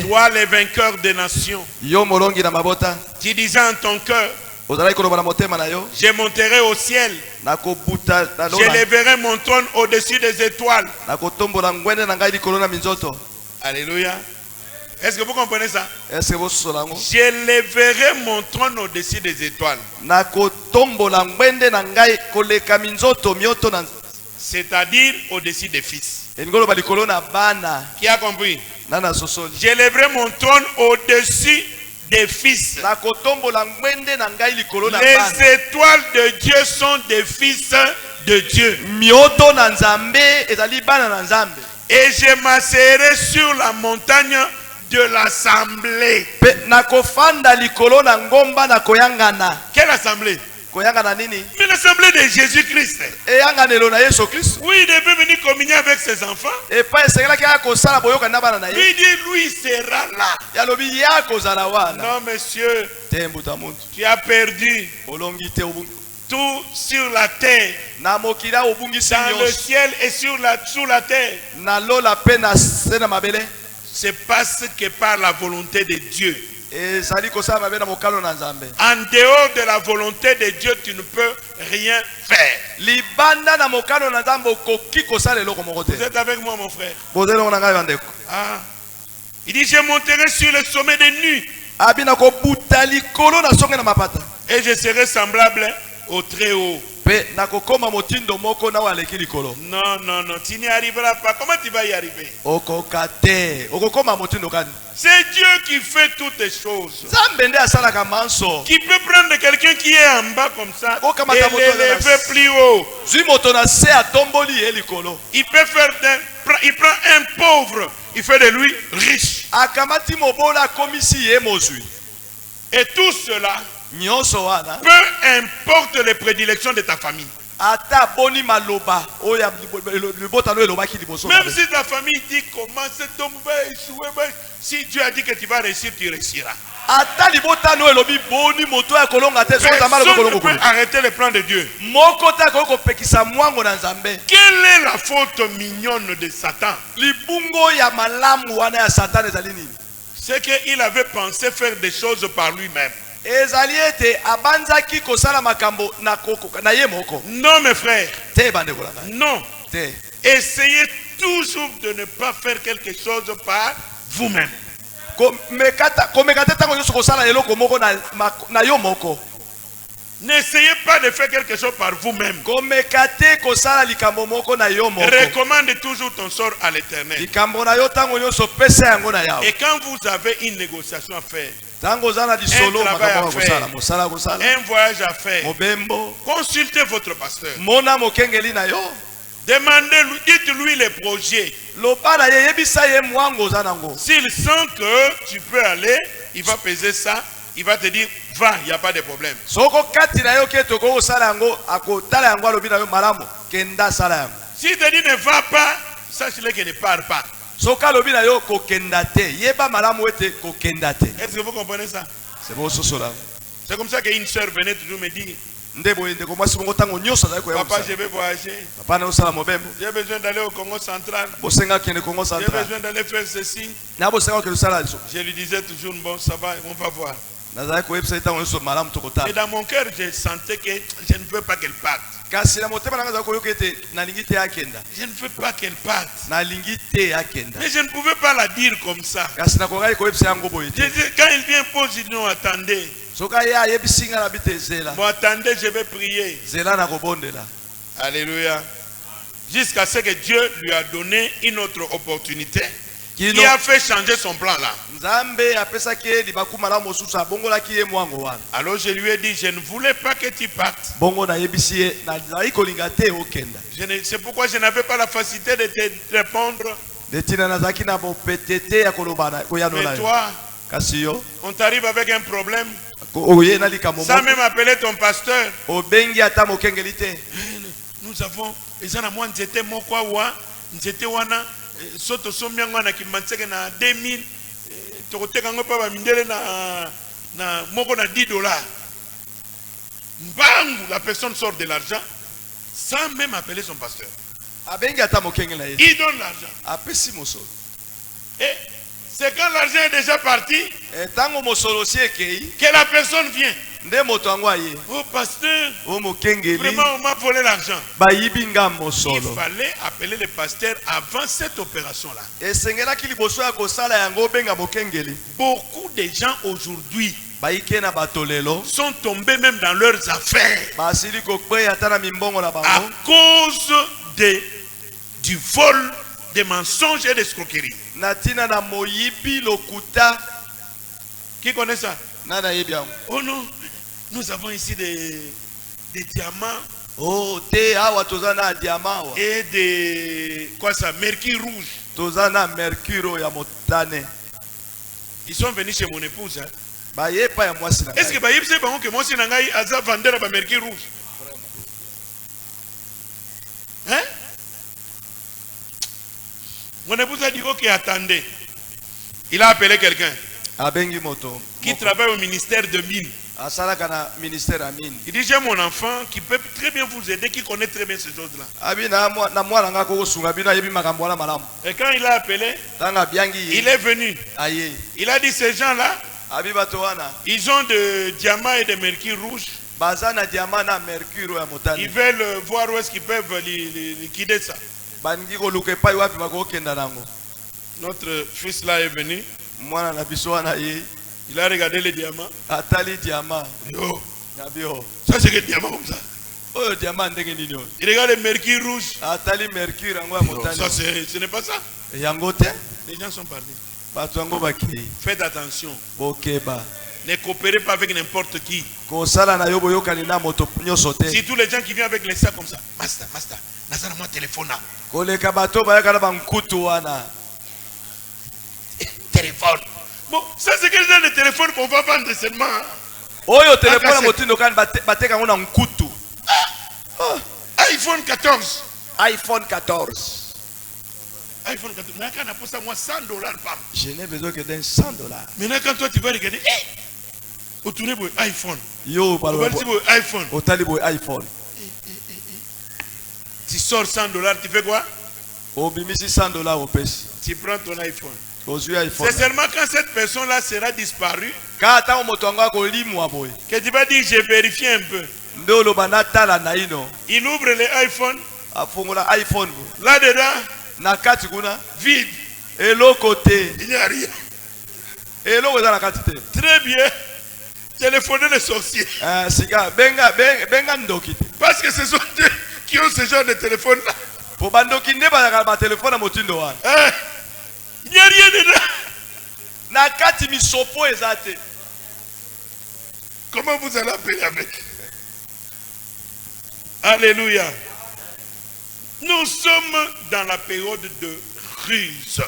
Toi les vainqueurs des nations. Tu disais en ton cœur, je monterai au ciel. Je lèverai mon trône au-dessus des étoiles. Alléluia. Est-ce que vous comprenez ça? Je lèverai mon trône au-dessus des étoiles. C'est-à-dire au-dessus des fils. Qui a compris? Je lèverai mon trône au-dessus des fils. Les étoiles de Dieu sont des fils de Dieu. Et je m'asserai sur la montagne de l'assemblée. Quelle assemblée? Mais l'assemblée de Jésus-Christ. Oui, il devait venir communier avec ses enfants. Lui dit, lui sera là. Non, monsieur, tu as perdu tout sur la terre, dans le ciel et sous la terre. C'est parce que par la volonté de Dieu. En dehors de la volonté de Dieu, tu ne peux rien faire. Vous êtes avec moi, mon frère? Ah. Il dit, je monterai sur le sommet des nues. Et je serai semblable au Très-Haut. Non, non, non, tu n'y arriveras pas. Comment tu vas y arriver? C'est Dieu qui fait toutes les choses. Qui peut prendre quelqu'un qui est en bas comme ça et l'élever plus haut. Il peut faire il prend un pauvre, il fait de lui riche. Et tout cela, peu importe les prédilections de ta famille. Même si ta famille dit comment cet homme va échouer, si Dieu a dit que tu vas réussir, tu réussiras. Personne ne peut arrêter le plan de Dieu. Quelle est la faute mignonne de Satan? C'est qu'il avait pensé faire des choses par lui-même. Non, mes frères. Non. Essayez toujours de ne pas faire quelque chose par vous-même. N'essayez pas de faire quelque chose par vous-même. Recommande toujours ton sort à l'Éternel. Et quand vous avez une négociation à faire, un travail à faire, un voyage à faire, consultez votre pasteur. Demandez-lui, dites-lui les projets. S'il sent que tu peux aller, il va peser ça, il va te dire, va, il n'y a pas de problème. S'il te dit ne va pas, sache-le qu'il ne part pas. Est-ce que vous comprenez ça? C'est comme ça qu'une soeur venait toujours me dire, papa, je vais voyager. J'ai besoin d'aller au Congo central. J'ai besoin d'aller faire ceci. Je lui disais toujours, bon, ça va, on va voir. Et dans mon cœur, je sentais que je ne veux pas qu'elle parte. Je ne veux pas qu'elle parte. Mais je ne pouvais pas la dire comme ça. Quand il vient poser, il dit non, attendez. Bon, attendez, je vais prier. Alléluia. Jusqu'à ce que Dieu lui a donné une autre opportunité qui a fait changer son plan là. Alors je lui ai dit, je ne voulais pas que tu partes. C'est pourquoi je n'avais pas la facilité de te répondre. Mais toi, on t'arrive avec un problème sans même appeler ton pasteur. Nous avons, soto sombiangwa na kimanseke na 2000 tokoteka ngo pa ba mindele na na moko na $10. Bang, la personne sort de l'argent sans même appeler son pasteur. Il donne l'argent. Et c'est quand l'argent est déjà parti que la personne vient. Oh pasteur, vraiment on m'a volé l'argent. Il fallait appeler le pasteur avant cette opération-là. Beaucoup de gens aujourd'hui sont tombés même dans leurs affaires à cause du vol, des mensonges et des escroqueries. Qui connaît ça? Oh non, nous avons ici des diamants. Oh, et des quoi ça, mercure rouge. Ils sont venus chez mon épouse. Hein? Est-ce que c'est bon que moi aussi nangai aza vendeur à mercure rouge? Hein? Mon épouse a dit ok, attendez. Il a appelé quelqu'un qui travaille au ministère de Mines. Il dit j'ai mon enfant qui peut très bien vous aider, qui connaît très bien ces choses-là. Et quand il a appelé, il est venu. Il a dit ces gens-là, ils ont de diamants et de mercure rouge. Ils veulent voir où est-ce qu'ils peuvent liquider ça. Notre fils là est venu. Il a regardé les diamants. Yo. Ça c'est que diamant comme ça. Il regarde le mercure rouge. Ça ce n'est pas ça. Les gens sont partis. Faites attention. Ne coopérez pas avec n'importe qui. Si tous les gens qui viennent avec les sacs comme ça. Master, Nazana moi téléphone là. Téléphone. Bon, ça c'est quel genre de téléphone qu'on va vendre seulement. iPhone 14. iPhone 14. iPhone 14. Mais quand on a posé moi $100 par. Je n'ai besoin que d'un $100. Maintenant quand toi tu vas regarder, au tourner pour iPhone. Yo, iPhone. Au talibo iPhone. Tu sors $100, tu fais quoi? Au bimisi $100 au pèse. Tu prends ton iPhone. C'est seulement quand cette personne-là sera disparue que tu vas dire, j'ai vérifié un peu. Il ouvre l'iPhone. Là-dedans, vide. Et l'autre côté, il n'y a rien. Très bien. Téléphoner les sorciers. Parce que ce sont eux qui ont ce genre de téléphone-là. Il n'y a rien dedans. Comment vous allez appeler avec? Alléluia. Nous sommes dans la période de ruse.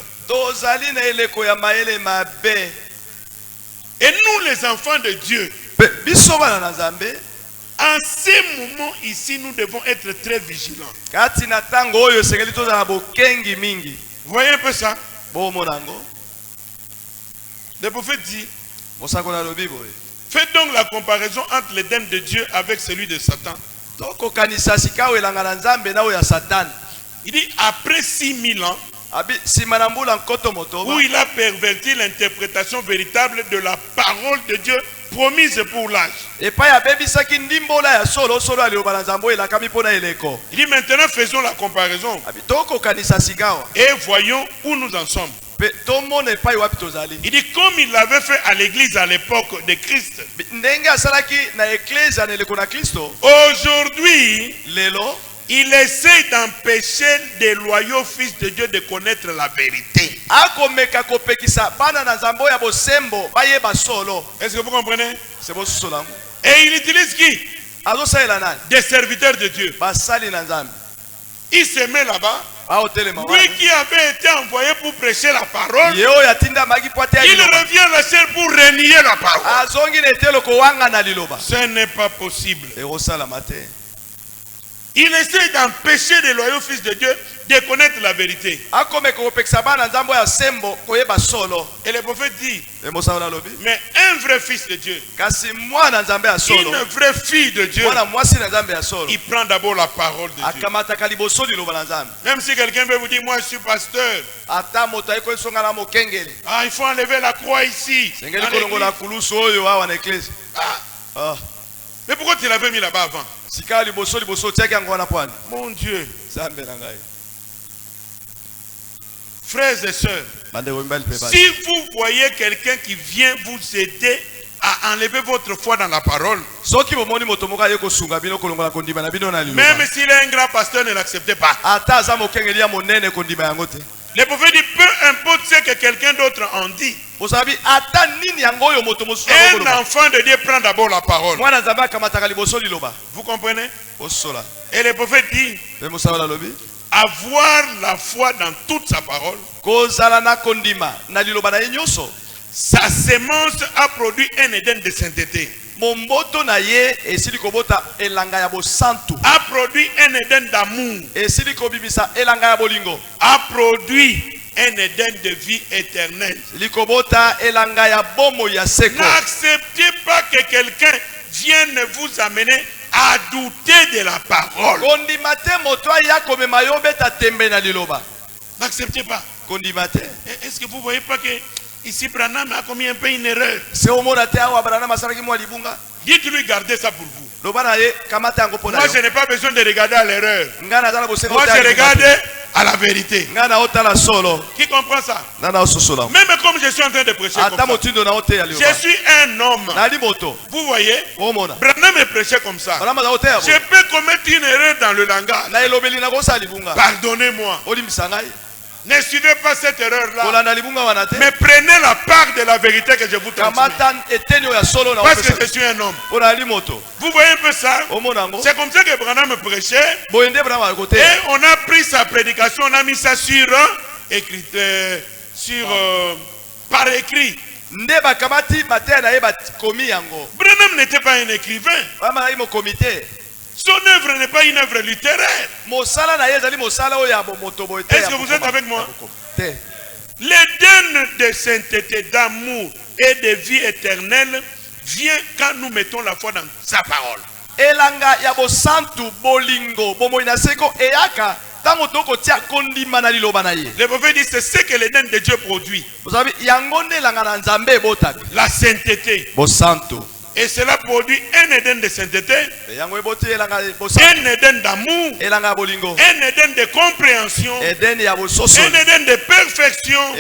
Et nous les enfants de Dieu, en ces moments ici, nous devons être très vigilants. Vous voyez un peu ça? Le prophète dit, faites donc la comparaison entre l'Éden de Dieu avec celui de Satan. Il dit après 6000 ans, où il a perverti l'interprétation véritable de la parole de Dieu promise pour l'âge. Il dit maintenant faisons la comparaison et voyons où nous en sommes. Il dit comme il l'avait fait à l'église à l'époque de Christ. Aujourd'hui, il essaie d'empêcher des loyaux fils de Dieu de connaître la vérité. Est-ce que vous comprenez? Et il utilise qui? Des serviteurs de Dieu. Il se met là-bas. Lui qui avait été envoyé pour prêcher la parole, il revient à la chair pour renier la parole. Ce n'est pas possible. Il essaie d'empêcher les loyaux fils de Dieu de connaître la vérité. Et le prophète dit, mais un vrai fils de Dieu, une vraie fille de Dieu, il prend d'abord la parole de Dieu. Même si quelqu'un veut vous dire, moi je suis pasteur, il faut enlever la croix ici. Mais pourquoi tu l'avais mis là-bas avant? Mon Dieu. Frères et sœurs, si vous voyez quelqu'un qui vient vous aider à enlever votre foi dans la parole, même s'il est un grand pasteur, ne l'acceptez pas. Le prophète dit, peu importe ce que quelqu'un d'autre en dit, un enfant de Dieu prend d'abord la parole. Vous comprenez? Et le prophète dit, avoir la foi dans toute sa parole, sa sémence a produit un Éden de sainteté. A produit un Éden d'amour. A produit un Éden de vie éternelle. N'acceptez pas que quelqu'un vienne vous amener à douter de la parole. N'acceptez pas. Est-ce que vous ne voyez pas que ici Branham a commis un peu une erreur? Dites-lui, gardez ça pour vous. Moi je n'ai pas besoin de regarder à l'erreur. Moi je regarde à la vérité. Qui comprend ça? Même comme je suis en train de prêcher comme ça, je suis un homme. Vous voyez, Branham est prêché comme ça. Je peux commettre une erreur dans le langage. Pardonnez-moi. Ne suivez pas cette erreur-là, mais prenez la part de la vérité que je vous transmets. Parce que je suis un homme. Vous voyez un peu ça? C'est comme ça que Branham prêchait. Et on a pris sa prédication, on a mis ça sur par écrit. Branham n'était pas un écrivain. Son œuvre n'est pas une œuvre littéraire. Est-ce que vous êtes avec moi? L'Éden de sainteté, d'amour et de vie éternelle vient quand nous mettons la foi dans sa parole. Le prophète dit, c'est ce que l'Éden de Dieu produit. La sainteté. Et cela produit un Éden de sainteté, un Éden d'amour, un Éden de compréhension, un Éden de perfection, un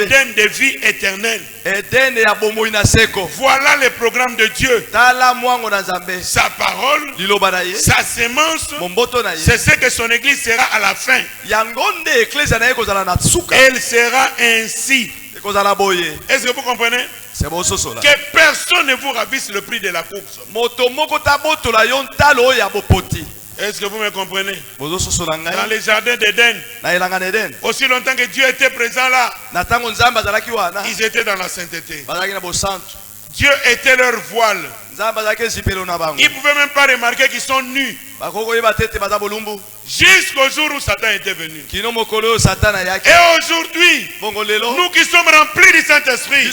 Éden de vie éternelle. Voilà le programme de Dieu. Sa parole, sa sémence, c'est ce que son église sera à la fin. Elle sera ainsi. Est-ce que vous comprenez? Que personne ne vous ravisse le prix de la course. Est-ce que vous me comprenez? Dans les jardins d'Éden, aussi longtemps que Dieu était présent là, ils étaient dans la sainteté. Dieu était leur voile. Ils ne pouvaient même pas remarquer qu'ils sont nus. Jusqu'au jour où Satan était venu. Et aujourd'hui, nous qui sommes remplis du Saint-Esprit, le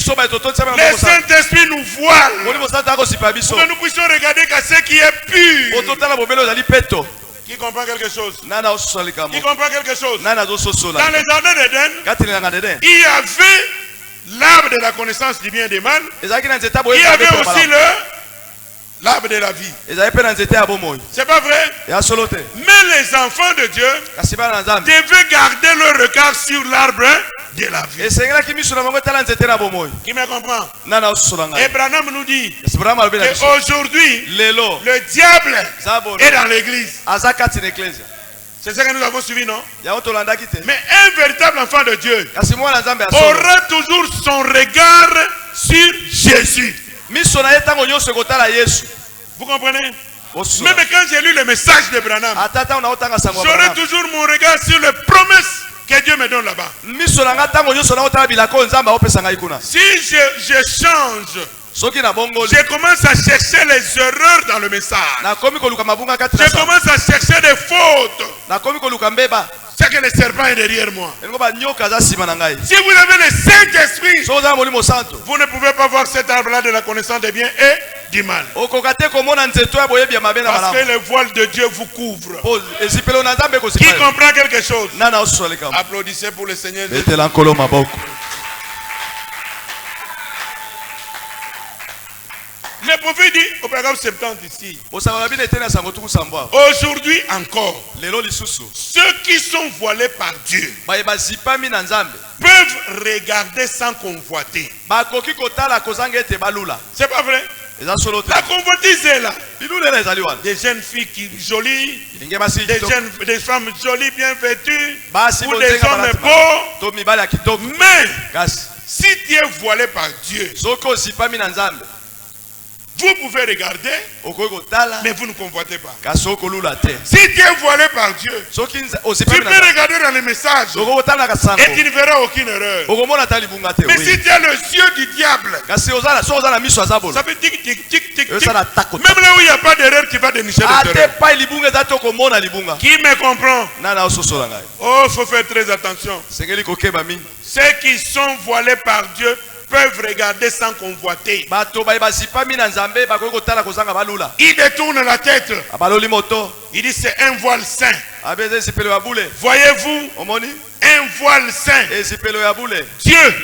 Saint-Esprit nous voile pour que nous puissions regarder qu'à ce qui est pur. Qui comprend quelque chose? Qui comprend quelque chose? Dans les jardins d'Éden, il y avait l'arbre de la connaissance du bien et du mal. Il y avait aussi l'arbre de la vie. C'est pas vrai? Mais les enfants de Dieu devaient garder leur regard sur l'arbre de la vie. Qui me comprend? Et Branham nous dit qu'aujourd'hui, le diable est dans l'église. C'est ça que nous avons suivi, non? Mais un véritable enfant de Dieu aura toujours son regard sur Jésus. Vous comprenez? Même quand j'ai lu le message de Branham, j'aurai toujours mon regard sur les promesses que Dieu me donne là-bas. Si je change Je commence à chercher les erreurs dans le message. Je commence à chercher des fautes. C'est que le serpent est derrière moi. Si vous avez le Saint-Esprit, vous ne pouvez pas voir cet arbre-là de la connaissance des biens et du mal. Parce que le voile de Dieu vous couvre. Qui comprend quelque chose? Applaudissez pour le Seigneur Jésus. Le prophète dit au paragraphe 70 ici. Aujourd'hui encore, ceux qui sont voilés par Dieu peuvent regarder sans convoiter. C'est pas vrai? La convoitise est là. Des jeunes filles qui jolies, des femmes jolies bien vêtues, ou des hommes beaux. Mais si tu es voilé par Dieu, vous pouvez regarder, mais vous ne convoitez pas. Si tu es voilé par Dieu, tu peux regarder dans les messages et tu ne verras aucune erreur. Mais si tu as le yeux du diable, ça fait tic tic tic tic tic. Même là où il n'y a pas d'erreur, tu vas dénicher l'erreur. Qui me comprend? Oh, il faut faire très attention. Ceux qui sont voilés par Dieu peuvent regarder sans convoiter. Il détourne la tête. Il dit c'est un voile saint. Voyez-vous, un voile saint. Dieu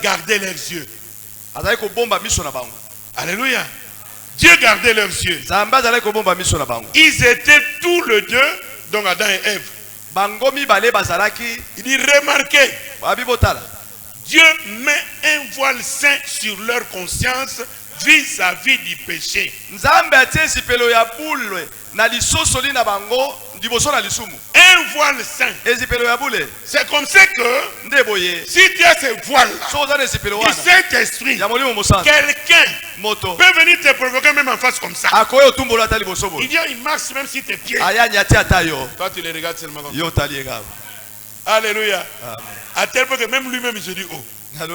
gardait leurs yeux. Alléluia. Dieu gardait leurs yeux. Ils étaient tous les deux, donc Adam et Ève. Il dit remarquez, Dieu met un voile saint sur leur conscience vis-à-vis du péché. Un voile saint. C'est comme ça que si tu as ce voile-là, du Saint-Esprit, quelqu'un peut venir te provoquer même en face comme ça. Il dit il marche même si tes pieds. Toi tu les regardes seulement comme ça. Alléluia. À tel point que même lui-même il se dit oh. Mais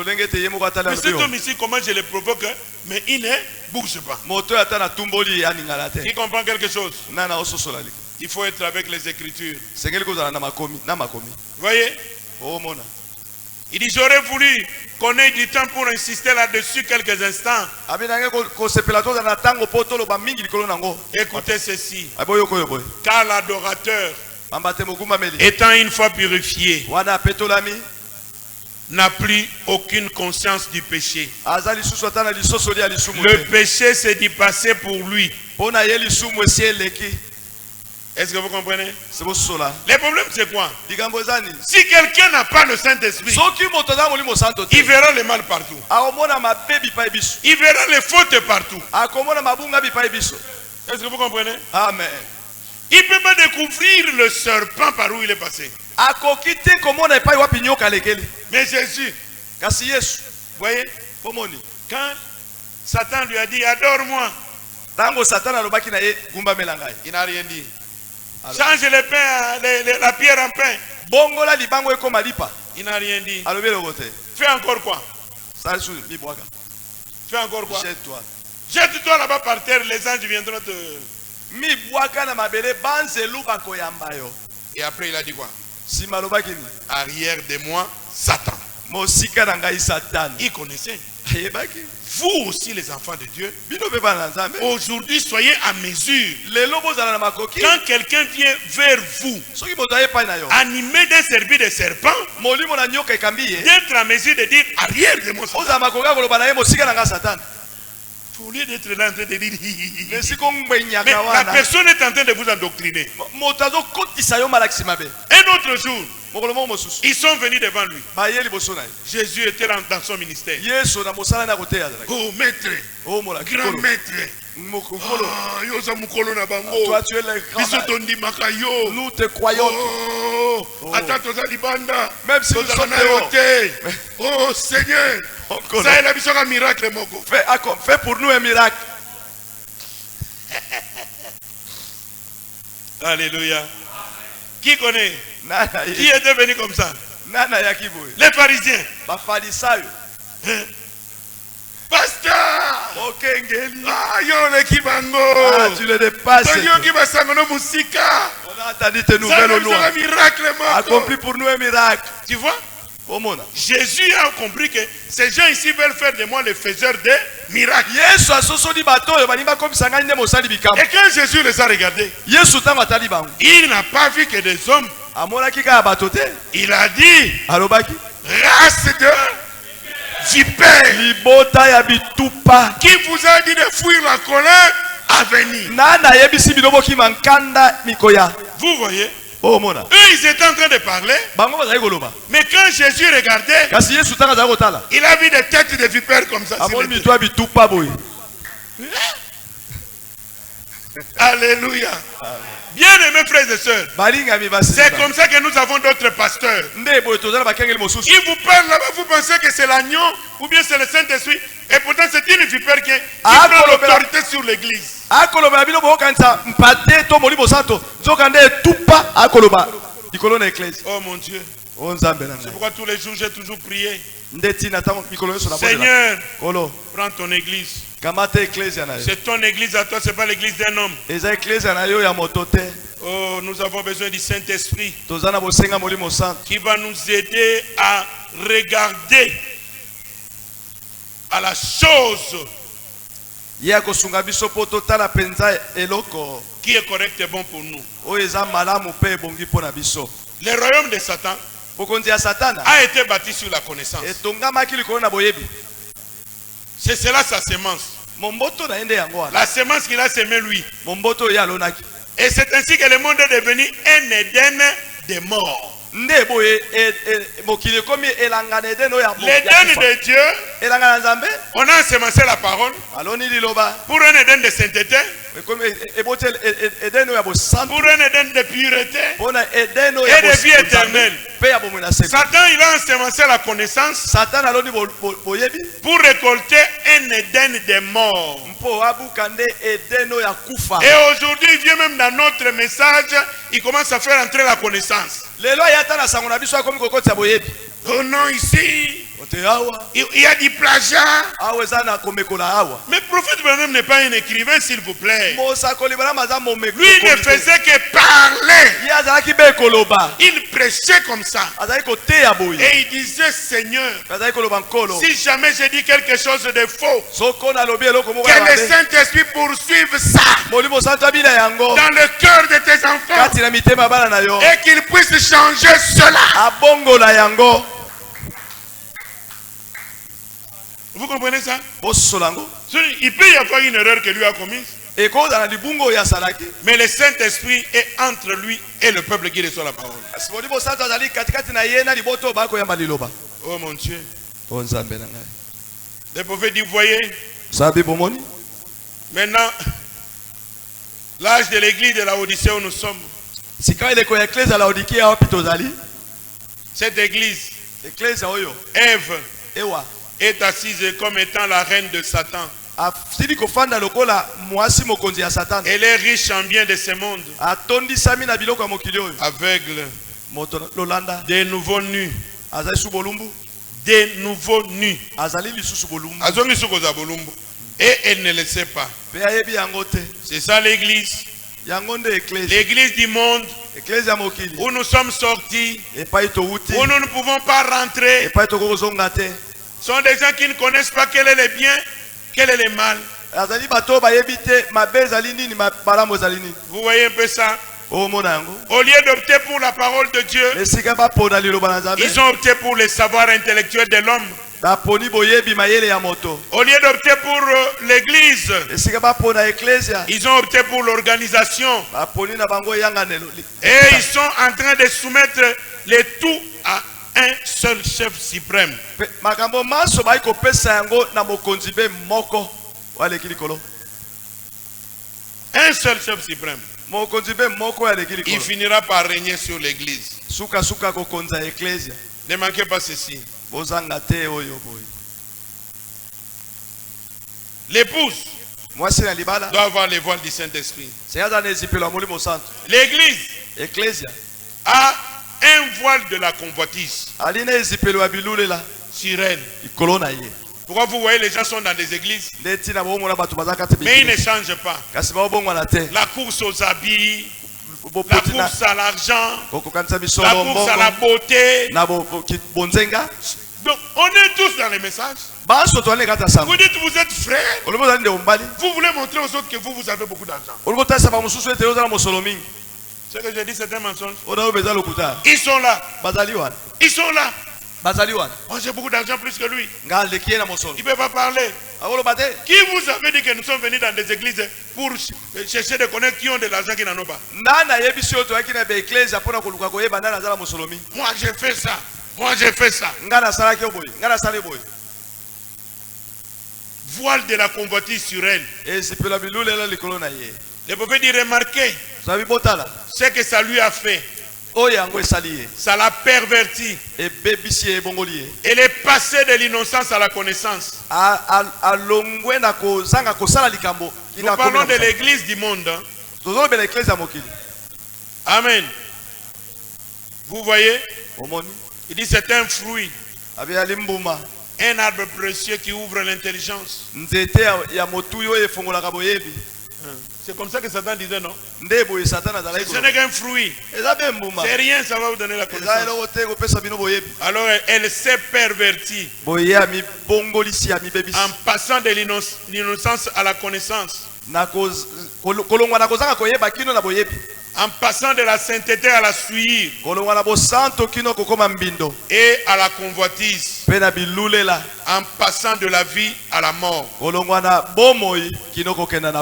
cet homme ici, comment je le provoque, mais il ne bouge pas. Qui comprend quelque chose? Il faut être avec les Écritures. Voyez? Il dit j'aurais voulu qu'on ait du temps pour insister là-dessus quelques instants. Écoutez ceci. Car l'adorateur, étant une fois purifié, n'a plus aucune conscience du péché. Le péché s'est dépassé pour lui. Est-ce que vous comprenez? Le problème c'est quoi? Si quelqu'un n'a pas le Saint-Esprit, il verra le mal partout. Il verra les fautes partout. Est-ce que vous comprenez? Amen. Il ne peut pas découvrir le serpent par où il est passé. Mais Jésus, voyez, quand Satan lui a dit adore-moi, il n'a rien dit. Change le pain, la pierre en pain. Il n'a rien dit. Fais encore quoi? Fais encore quoi? Jette-toi. Jette-toi là-bas par terre, les anges viendront te... Et après il a dit quoi? Arrière de moi, Satan. Il connaissait. Vous aussi les enfants de Dieu, aujourd'hui soyez à mesure. Quand quelqu'un vient vers vous, animé d'un service de serpent, d'être à mesure de dire arrière de moi, Satan. Au lieu d'être là en train de dire mais la personne est en train de vous endoctriner. Un autre jour, ils sont venus devant lui. Jésus était dans son ministère. Oh maître, grand maître. Toi tu es le grand. Nous te croyons. Même si nous sommes oh Seigneur, ça est un miracle. Fais pour nous un miracle. Alléluia. Qui connaît? Qui est devenu comme ça? Les pharisiens. Pasteur, Ah, yo le kibango. Ah, tu le dépasses. Yo ki basangono musika. On a entendu tes nouvelles au loin. Accompli pour nous un miracle. Tu vois? Jésus a compris que ces gens ici veulent faire de moi les faiseurs de miracles. Et quand Jésus les a regardés, il n'a pas vu que des hommes. Il a dit, race de vipères, qui vous a dit de fuir la colère à venir. Vous voyez? Eux, ils étaient en train de parler. Mais quand Jésus regardait, il a vu des têtes de vipères comme ça. Alléluia. Bien-aimés frères et sœurs, c'est comme ça que nous avons d'autres pasteurs. Ils vous parlent là-bas, vous pensez que c'est l'agneau ou bien c'est le Saint-Esprit. Et pourtant c'est une vipère qui prend l'autorité sur l'église. Oh mon Dieu. C'est pourquoi tous les jours j'ai toujours prié. Seigneur, prends ton église. C'est ton église à toi, c'est pas l'église d'un homme. Oh, nous avons besoin du Saint-Esprit qui va nous aider à regarder à la chose qui est correcte et bon pour nous. Le royaume de Satan a été bâti sur la connaissance. C'est cela sa sémence. La sémence qu'il a sémée lui. Et c'est ainsi que le monde est devenu un Éden des morts. L'Éden de Dieu, on a ensemencé la parole pour un Éden de sainteté, pour un Éden de pureté et de vie éternelle. Satan, il a ensemencé la connaissance pour récolter un Éden des morts. Et aujourd'hui, il vient même dans notre message, il commence à faire entrer la connaissance. Oh non, ici, il y a du plagiat. Mais le prophète Branham n'est pas un écrivain, s'il vous plaît. Lui ne faisait que parler. Il prêchait comme ça. Et il disait, Seigneur, si jamais j'ai dit quelque chose de faux, que le Saint-Esprit poursuive ça dans le cœur de tes enfants et qu'il puisse changer cela. Vous comprenez ça? Il peut y avoir une erreur que lui a commise. Mais le Saint-Esprit est entre lui et le peuple qui reçoit la parole. Oh mon Dieu. Le prophète dit, voyez, maintenant, l'âge de l'église de la Odyssée où nous sommes. Cette église, Ève, est assise comme étant la reine de Satan. Elle est riche en bien de ce monde. Aveugle. Des nouveaux nus. Des nouveaux nus. Et elle ne le sait pas. C'est ça l'église. L'église du monde où nous sommes sortis, où nous ne pouvons pas rentrer, sont des gens qui ne connaissent pas quel est le bien, quel est le mal. Vous voyez un peu ça? Au lieu d'opter pour la parole de Dieu, ils ont opté pour les savoirs intellectuels de l'homme. Au lieu d'opter pour l'église, ils ont opté pour l'organisation. Et ils sont en train de soumettre le tout à un seul chef suprême. Un seul chef suprême. Il finira par régner sur l'église. Ne manquez pas ceci. L'épouse doit avoir les voiles du Saint-Esprit. L'église a un voile de la convoitise sur elle. Pourquoi vous voyez les gens sont dans des églises, mais ils ne changent pas. La course aux habits, la course à l'argent, la course à la beauté. Donc on est tous dans les messages. Vous dites vous êtes frères. Vous voulez montrer aux autres que vous avez beaucoup d'argent. Ce que je dis c'est un mensonge. Ils sont là. Ils sont là. Oh, j'ai beaucoup d'argent plus que lui. Il ne peut pas parler. Qui vous avait dit que nous sommes venus dans des églises pour chercher de connaître qui ont de l'argent qui n'en ont pas? Moi j'ai fait ça. Moi j'ai fait ça. Voile de la convoitise sur elle. Le prophète dit remarquez ce que ça lui a fait. Ça l'a perverti. Elle est passée de l'innocence à la connaissance. Nous parlons de l'église du monde. Amen. Vous voyez? Il dit c'est un fruit. Un arbre précieux qui ouvre l'intelligence. C'est comme ça que Satan disait, non? Ce n'est qu'un fruit. C'est rien, ça va vous donner la connaissance. Alors elle s'est pervertie en passant de l'innocence à la connaissance. En passant de la sainteté à la souillure et à la convoitise, en passant de la vie à la mort.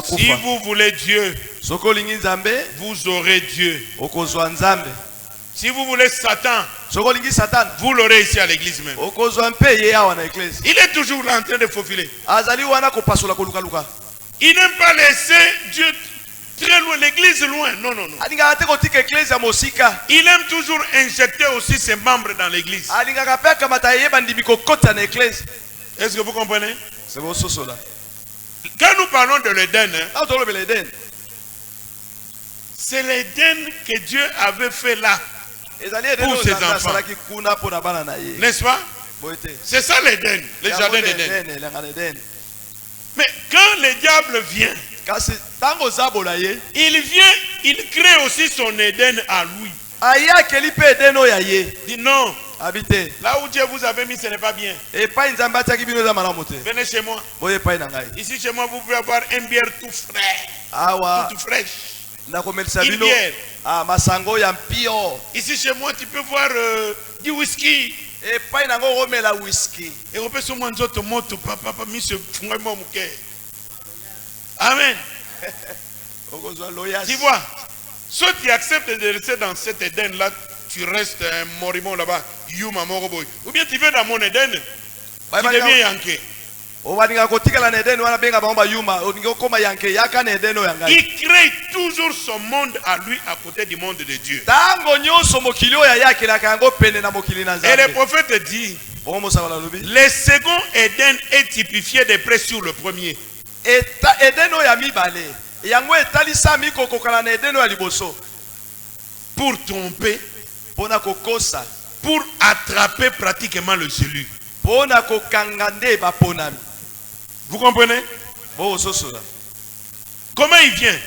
Si vous voulez Dieu, vous aurez Dieu. Si vous voulez Satan, vous l'aurez ici à l'église même. Il est toujours là en train de faufiler. Il n'aime pas laisser Dieu très loin, l'église loin. Non, non, non. Il aime toujours injecter aussi ses membres dans l'église. Est-ce que vous comprenez? Quand nous parlons de l'Éden, c'est l'Éden que Dieu avait fait là pour ses enfants. N'est-ce pas? C'est ça l'Éden, le jardin d'Éden. Mais quand le diable vient, il crée aussi son Éden à lui. Il dit non. Là où Dieu vous avait mis, ce n'est pas bien. Venez chez moi. Ici chez moi, vous pouvez avoir une bière tout frais, tout fraîche. Une bière. Ici chez moi, tu peux voir du whisky. Et on peut se manger autre moto, papa, mis ce fouet mon cœur. Amen. Tu vois, soit tu acceptes de rester dans cet Éden là, tu restes un moribond là-bas, ou bien tu vas dans mon Éden, tu deviens Yankee. Il crée toujours son monde à lui à côté du monde de Dieu. Et le prophète dit, le second Éden est typifié de près sur le premier. Pour tromper, pour attraper pratiquement le salut. Vous comprenez? Comment il vient?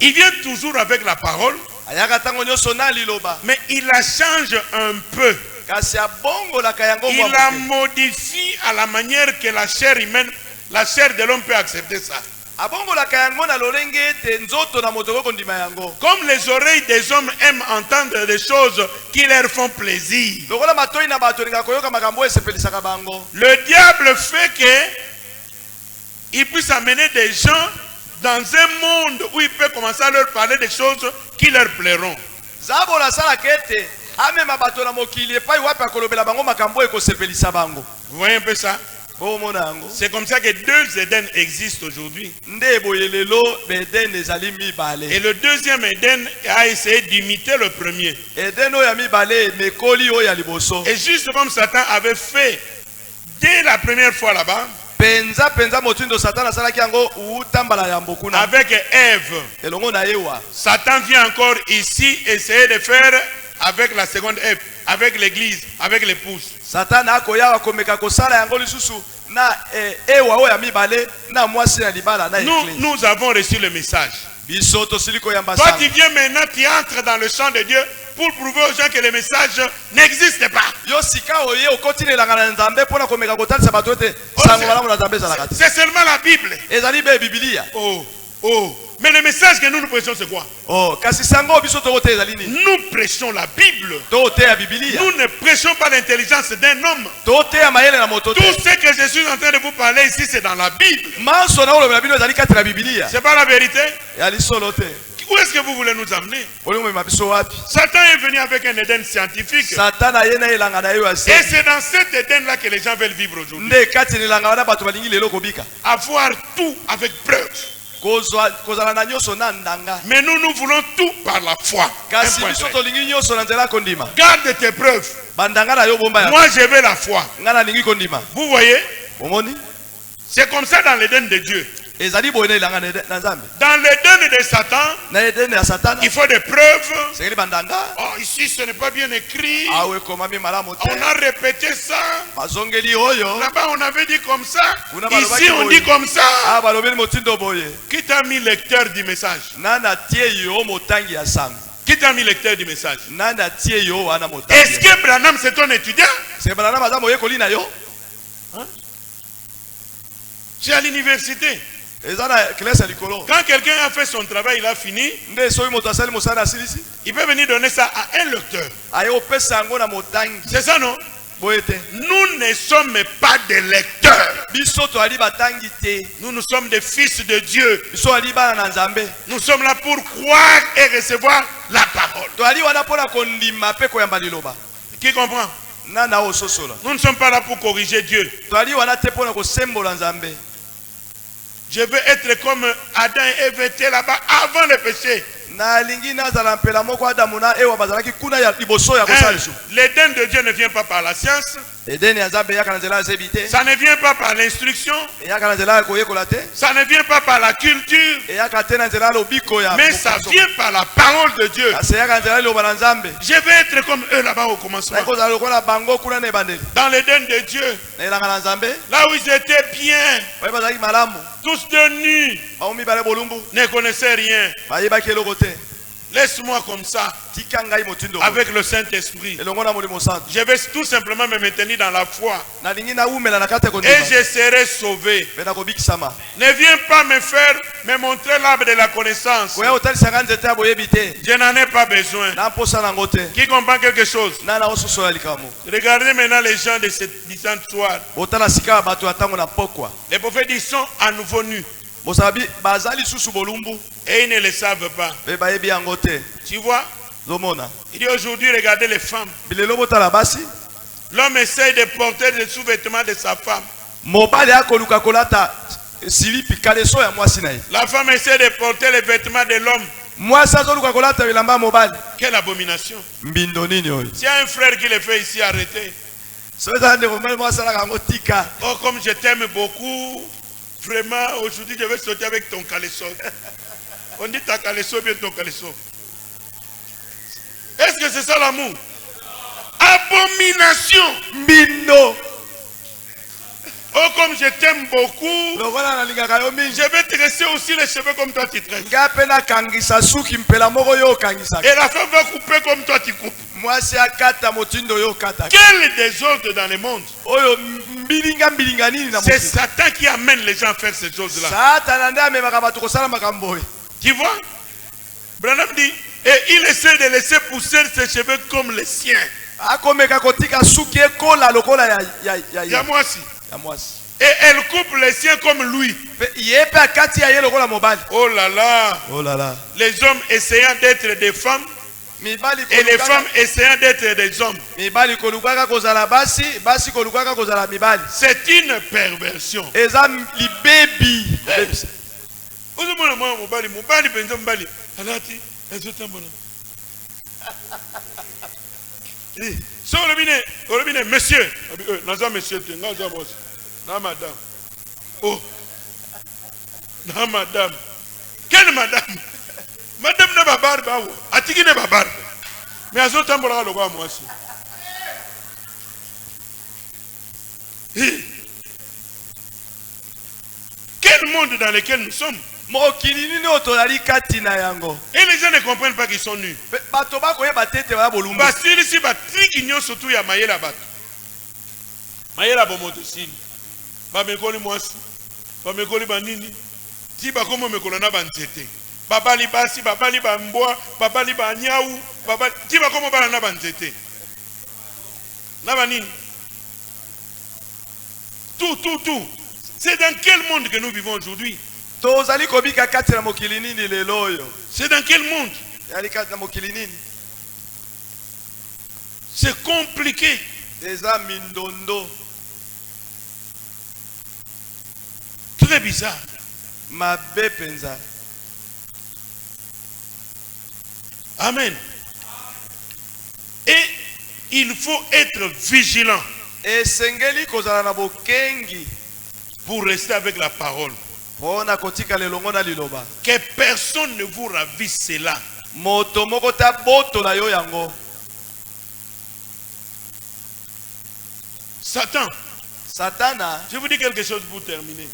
Il vient toujours avec la parole, mais il la change un peu. Il la modifie à la manière que la chair humaine, la chair de l'homme peut accepter ça. Comme les oreilles des hommes aiment entendre des choses qui leur font plaisir, le diable fait qu'il puisse amener des gens dans un monde où il peut commencer à leur parler des choses qui leur plairont. Vous voyez un peu ça? C'est comme ça que deux Éden existent aujourd'hui. Et le deuxième Éden a essayé d'imiter le premier. Et juste comme Satan avait fait dès la première fois là-bas, avec Ève, Satan vient encore ici essayer de faire avec la seconde Ève. avec l'église, avec l'épouse. Satan akoya komeka kosala yango lisusu na ewa oya mibale na mwasi na libala na église. Nous avons reçu le message. Toi tu viens maintenant, tu entres dans le champ de Dieu pour prouver aux gens que le message n'existe pas. C'est seulement la Bible. Oh. Mais le message que nous prêchons, c'est quoi? Nous prêchons la Bible. Nous ne prêchons pas l'intelligence d'un homme. Tout ce que je suis en train de vous parler ici, c'est dans la Bible. C'est pas la vérité? Où est-ce que vous voulez nous amener? Satan est venu avec un Éden scientifique. Et c'est dans cet Éden-là que les gens veulent vivre aujourd'hui. Avoir tout avec preuve. Mais nous voulons tout par la foi. Garde tes preuves. Moi je veux la foi. Vous voyez? C'est comme ça dans l'Éden de Dieu. Dans l'Éden de Satan, il faut des preuves. Oh, ici ce n'est pas bien écrit. On a répété ça. Là-bas on avait dit comme ça. Ici on dit comme ça. Qui t'a mis lecteur du message? Qui t'a mis lecteur du message? Est-ce que Branham c'est ton étudiant? C'est à l'université. Quand quelqu'un a fait son travail, il a fini, il peut venir donner ça à un lecteur. C'est ça, non? Nous ne sommes pas des lecteurs. Nous sommes des fils de Dieu. Nous sommes là pour croire et recevoir la parole. Qui comprend? Nous ne sommes pas là pour corriger Dieu. Je veux être comme Adam et Ève étaient là-bas avant le péché. L'Éden de Dieu ne vient pas par la science. Ça ne vient pas par l'instruction. Ça ne vient pas par la culture. Mais ça vient par la parole de Dieu. Je vais être comme eux là-bas au commencement. Dans l'Éden de Dieu. Là où ils étaient bien. Tous de nus. Ne connaissaient rien. Laisse-moi comme ça, avec le Saint-Esprit. Je vais tout simplement me maintenir dans la foi. Et je serai sauvé. Ne viens pas me montrer l'arbre de la connaissance. Je n'en ai pas besoin. Qui comprend quelque chose? Regardez maintenant les gens de cette disante soir. Les prophètes ils sont à nouveau nus. Et ils ne le savent pas. Tu vois? Il dit aujourd'hui, regardez les femmes. L'homme essaye de porter les sous-vêtements de sa femme. La femme essaie de porter les vêtements de l'homme. Quelle abomination. S'il y a un frère qui le fait ici, arrêtez. Oh, comme je t'aime beaucoup. Vraiment, aujourd'hui, je vais sauter avec ton caleçon. On dit ta caleçon, bien ton caleçon. Est-ce que c'est ça l'amour? Abomination. Bino. Oh, comme je t'aime beaucoup, je vais tresser aussi les cheveux comme toi tu tresses. Et la femme va couper comme toi tu coupes. Quel désordre dans le monde. C'est Satan qui amène les gens à faire ces choses-là. Tu vois? Branham dit, et il essaie de laisser pousser ses cheveux comme les siens. Et elle coupe les siens comme lui. Oh là là. Les hommes essayant d'être des femmes. Et les femmes essayant d'être des hommes. C'est une perversion. Monsieur, non madame. Oh, non madame. Quelle madame? Madame n'a pas barbe. Atiki n'a pas barbe. Mais à ce temps, moi aussi. Quel monde dans lequel nous sommes? Et les gens ne comprennent pas qu'ils sont nus. Parce que ici, surtout, il y a Maïla Bat. Maïla Bomotosine. Bamekoli Mwasi. Bamekoli Banini. Si Bakomo Mekolona Banzete. Babali Basi, Babali Bamboa, Babali Banyaou, Babali. Si Bakomo Balana Banzete. Nabanini. Tout. C'est dans quel monde que nous vivons aujourd'hui? C'est dans quel monde? C'est compliqué. Très bizarre. Amen. Et il faut être vigilant pour rester avec la parole. Que personne ne vous ravisse cela. Satan, je vous dis quelque chose pour terminer.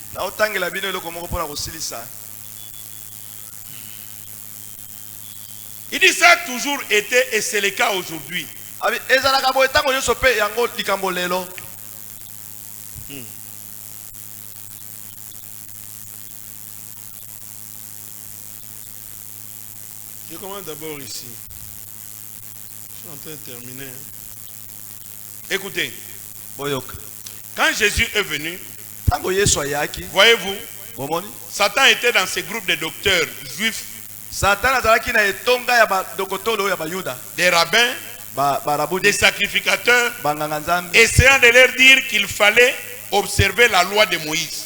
Il dit ça a toujours été et c'est le cas aujourd'hui. Je commence d'abord ici. Je suis en train de terminer. Écoutez. Quand Jésus est venu, voyez-vous, Satan était dans ces groupes de docteurs juifs, des rabbins, des sacrificateurs, essayant de leur dire qu'il fallait observer la loi de Moïse.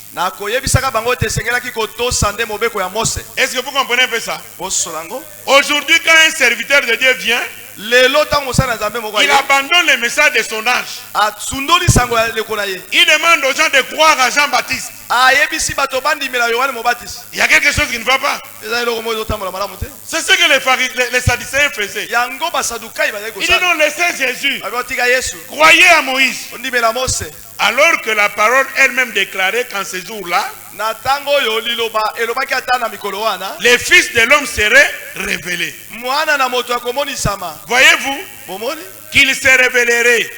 Est-ce que vous comprenez un peu ça? Aujourd'hui, quand un serviteur de Dieu vient, il abandonne le message de son âge. Il demande aux gens de croire à Jean-Baptiste. Il y a quelque chose qui ne va pas. C'est ce que les Sadducéens faisaient. Il dit non, laissez Jésus. Croyez à Moïse. Alors que la parole elle-même déclarait qu'en ces jours-là, les fils de l'homme seraient révélés. Voyez-vous qu'ils se révéleraient.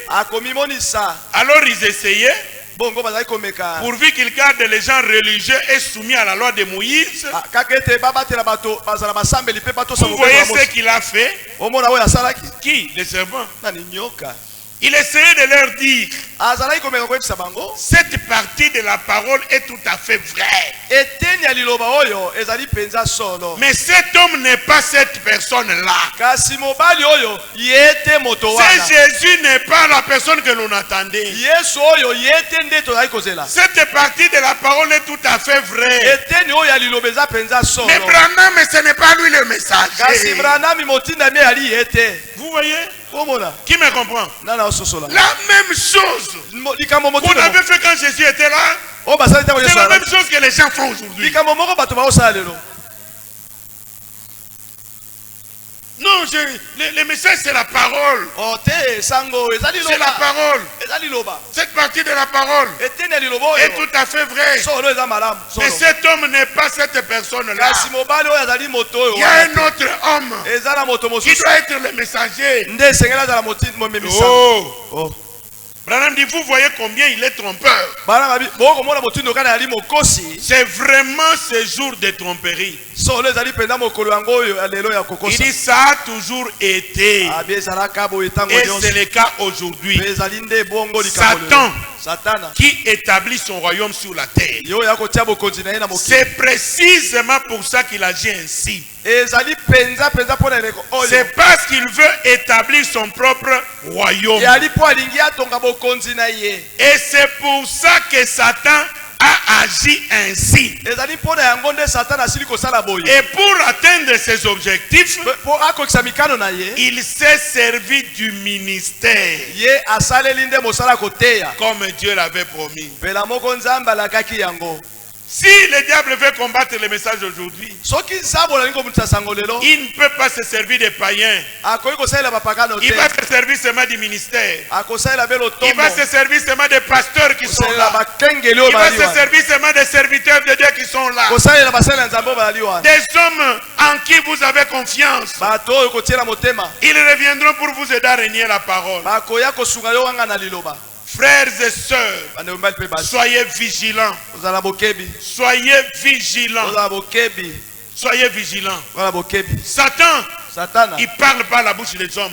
Alors ils essayaient, pourvu qu'ils gardent les gens religieux et soumis à la loi de Moïse. Vous voyez ce qu'il a fait? Qui? Le serpent. Il essayait de leur dire, cette partie de la parole est tout à fait vraie. Mais cet homme n'est pas cette personne-là. C'est Jésus n'est pas la personne que l'on attendait. Cette partie de la parole est tout à fait vraie. Mais Branham, ce n'est pas lui le messager. Vous voyez? Qui me comprend? La même chose. Vous l'avez fait quand Jésus était là. C'est la même chose que les gens font aujourd'hui. Non, le message c'est la parole. C'est la parole. Cette partie de la parole est tout à fait vraie. Mais cet homme n'est pas cette personne-là. Il y a un autre homme qui doit être le messager. Oh. Branham dit, vous voyez combien il est trompeur. C'est vraiment ce jour de tromperie. Il dit ça a toujours été. Et c'est le cas aujourd'hui. Satan qui établit son royaume sur la terre. C'est précisément pour ça qu'il agit ainsi. C'est parce qu'il veut établir son propre royaume. Et c'est pour ça que Satan a agi ainsi. Et pour atteindre ses objectifs, il s'est servi du ministère comme Dieu l'avait promis. Si le diable veut combattre le message d'aujourd'hui, il ne peut pas se servir des païens. Il va se servir seulement du ministère. Il va se servir seulement des pasteurs qui sont là. Il va se servir seulement des serviteurs de Dieu qui sont là. Des hommes en qui vous avez confiance. Ils reviendront pour vous aider à régner la parole. Frères et sœurs, soyez vigilants. Soyez vigilants. Soyez vigilants. Satan, il parle par la bouche des hommes.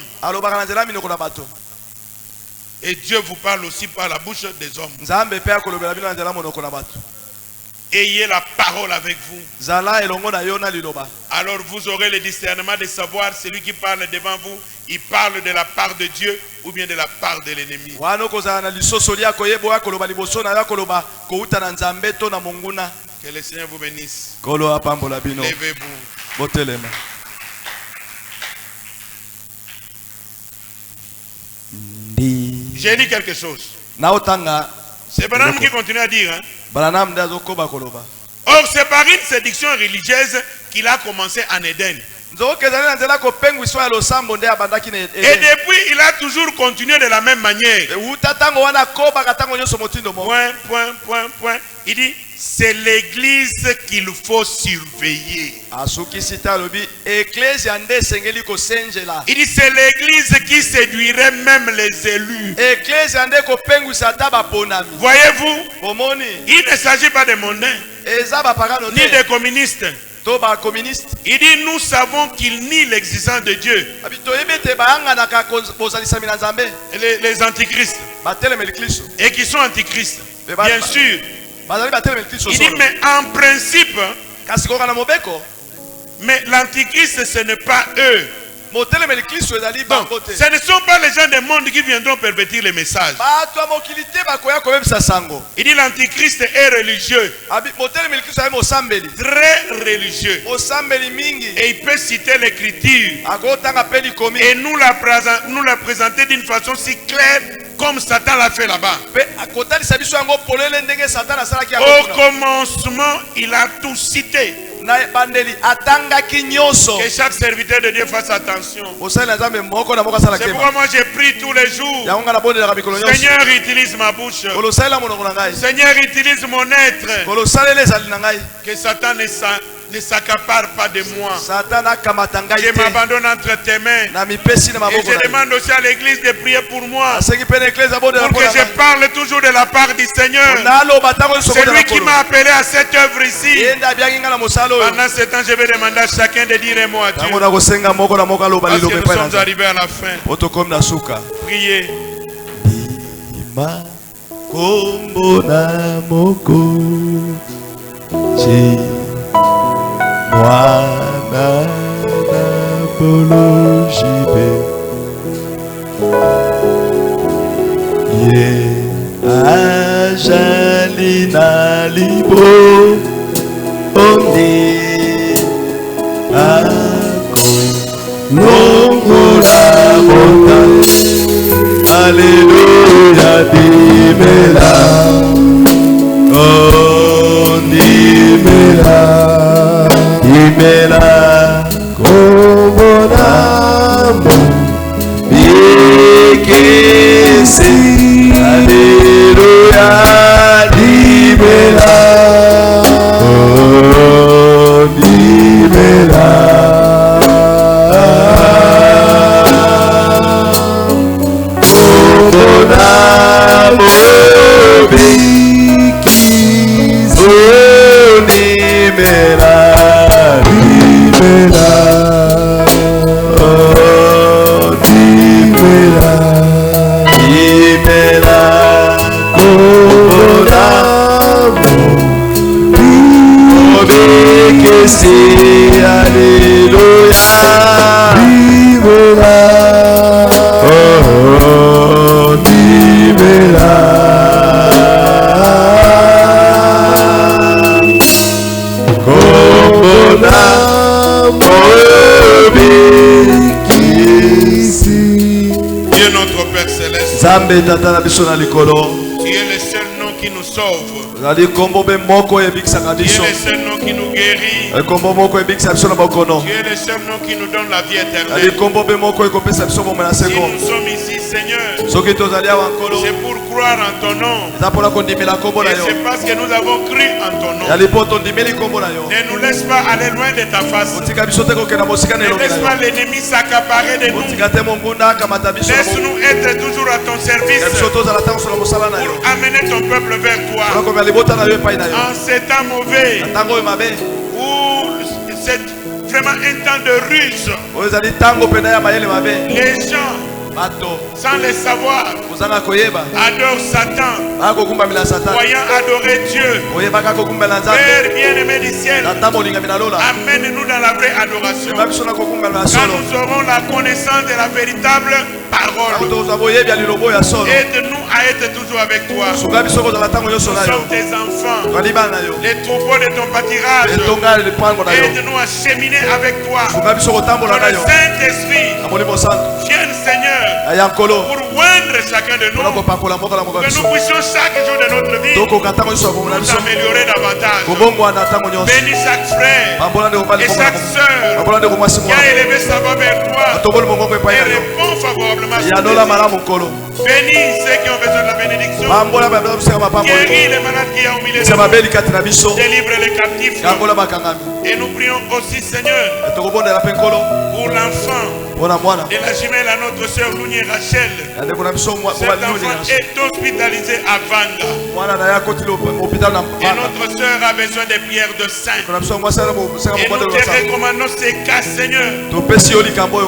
Et Dieu vous parle aussi par la bouche des hommes. Ayez la parole avec vous. Alors vous aurez le discernement de savoir celui qui parle devant vous, il parle de la part de Dieu ou bien de la part de l'ennemi. Que le Seigneur vous bénisse. Levez-vous. J'ai dit quelque chose. C'est Branham qui continue à dire. Hein? Or, c'est par une séduction religieuse qu'il a commencé en Éden. Et depuis, il a toujours continué de la même manière. Point. Il dit, c'est l'église qu'il faut surveiller. Il dit, c'est l'église qui séduirait même les élus. Voyez-vous, il ne s'agit pas de mondains, ni de communistes. Il dit, nous savons qu'il nie l'existence de Dieu. Les antichrists. Et qui sont antichrists. Bien sûr. Il dit, mais en principe, mais l'antichrist, ce n'est pas eux. Donc, ce ne sont pas les gens du monde qui viendront pervertir les messages. Il dit l'antichrist est religieux. Très religieux. Et il peut citer l'écriture. Et nous la présenter d'une façon si claire comme Satan l'a fait là-bas. Au commencement, il a tout cité. Que chaque serviteur de Dieu fasse attention. C'est pourquoi moi j'ai pris tous les jours. Seigneur, utilise ma bouche. Seigneur, utilise mon être. Que Satan ne s'accapare pas de moi. Je m'abandonne entre tes mains. Et je demande aussi à l'église de prier pour moi. Pour que je parle toujours de la part du Seigneur. C'est lui qui m'a appelé à cette œuvre ici. Pendant ce temps, je vais demander à chacun de dire un mot à Dieu. Parce que nous sommes arrivés à la fin. Priez. Mwana na bolojibe ye ajali na libo onde ako longola bota. Alléluia, dimela oh dimela dimela kobonamu bikisi. Alléluia, dimela oh dimela kobonamu bikisi oh dimela dimela oh dimela dimela kobonamu obekesi. Alléluia, dimela oh dimela Dieu notre Père Céleste, Zambe tata na biso na likolo. tu es le seul nom qui nous sauve. Il est le seul nom qui nous guérit. Tu es le seul nom qui nous donne la vie éternelle. Si nous sommes ici, Seigneur, c'est pour croire en ton nom. Et c'est parce que nous avons cru en ton nom. Ne nous laisse pas aller loin de ta face. Ne laisse pas l'ennemi s'accaparer de nous. Laisse-nous être toujours à ton service pour amener ton peuple vers toi. En ces temps mauvais, où c'est vraiment un temps de ruse, les gens, sans le savoir, adorent Satan, croyant adorer Dieu. Père bien-aimé du ciel, amène-nous dans la vraie adoration. Quand nous aurons la connaissance de la véritable parole, aide-nous à être toujours avec toi. Nous sommes tes enfants, les troupeaux de ton pâturage. Aide-nous à cheminer avec toi. Que le Saint-Esprit vienne, Seigneur, pour oindre chacun de nous, que nous puissions chaque jour de notre vie nous améliorer davantage. Bénis chaque frère et chaque soeur qui a élevé sa voix vers toi et répond favorablement. Bénis ceux qui ont besoin de la bénédiction. Guéris les malades qui ont mis les nous. Délivre les captifs. Et nous prions aussi, Seigneur, pour l'enfant de la jumelle à notre soeur Lounie Rachel. Cet enfant est hospitalisé à Vanga. Et notre soeur a besoin des prières de saints. Et nous te recommandons ces cas, Seigneur.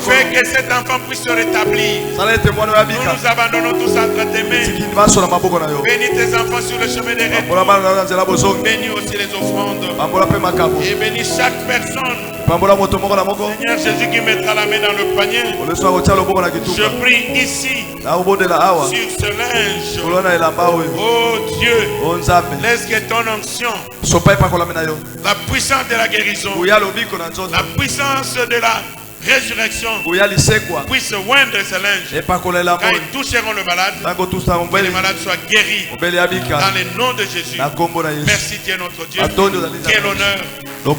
Fais que cet enfant puisse se rétablir. Nous nous abandonnons tous entre tes mains. Bénis tes enfants sur le chemin des retours. Bénis aussi les offrandes. Et bénis chaque personne. Seigneur Jésus qui mettra la main dans le panier. Je prie ici sur ce linge. Oh Dieu, laisse que ton onction, la puissance de la guérison, la puissance de la résurrection puisse oindre ce linge. Quand ils toucheront le malade, que les malades soient guéris dans le nom de Jésus. Merci, tu es notre Dieu. Quel honneur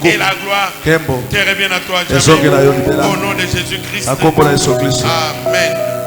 et la gloire te reviennent à toi jamais. Au nom de Jésus-Christ. Amen.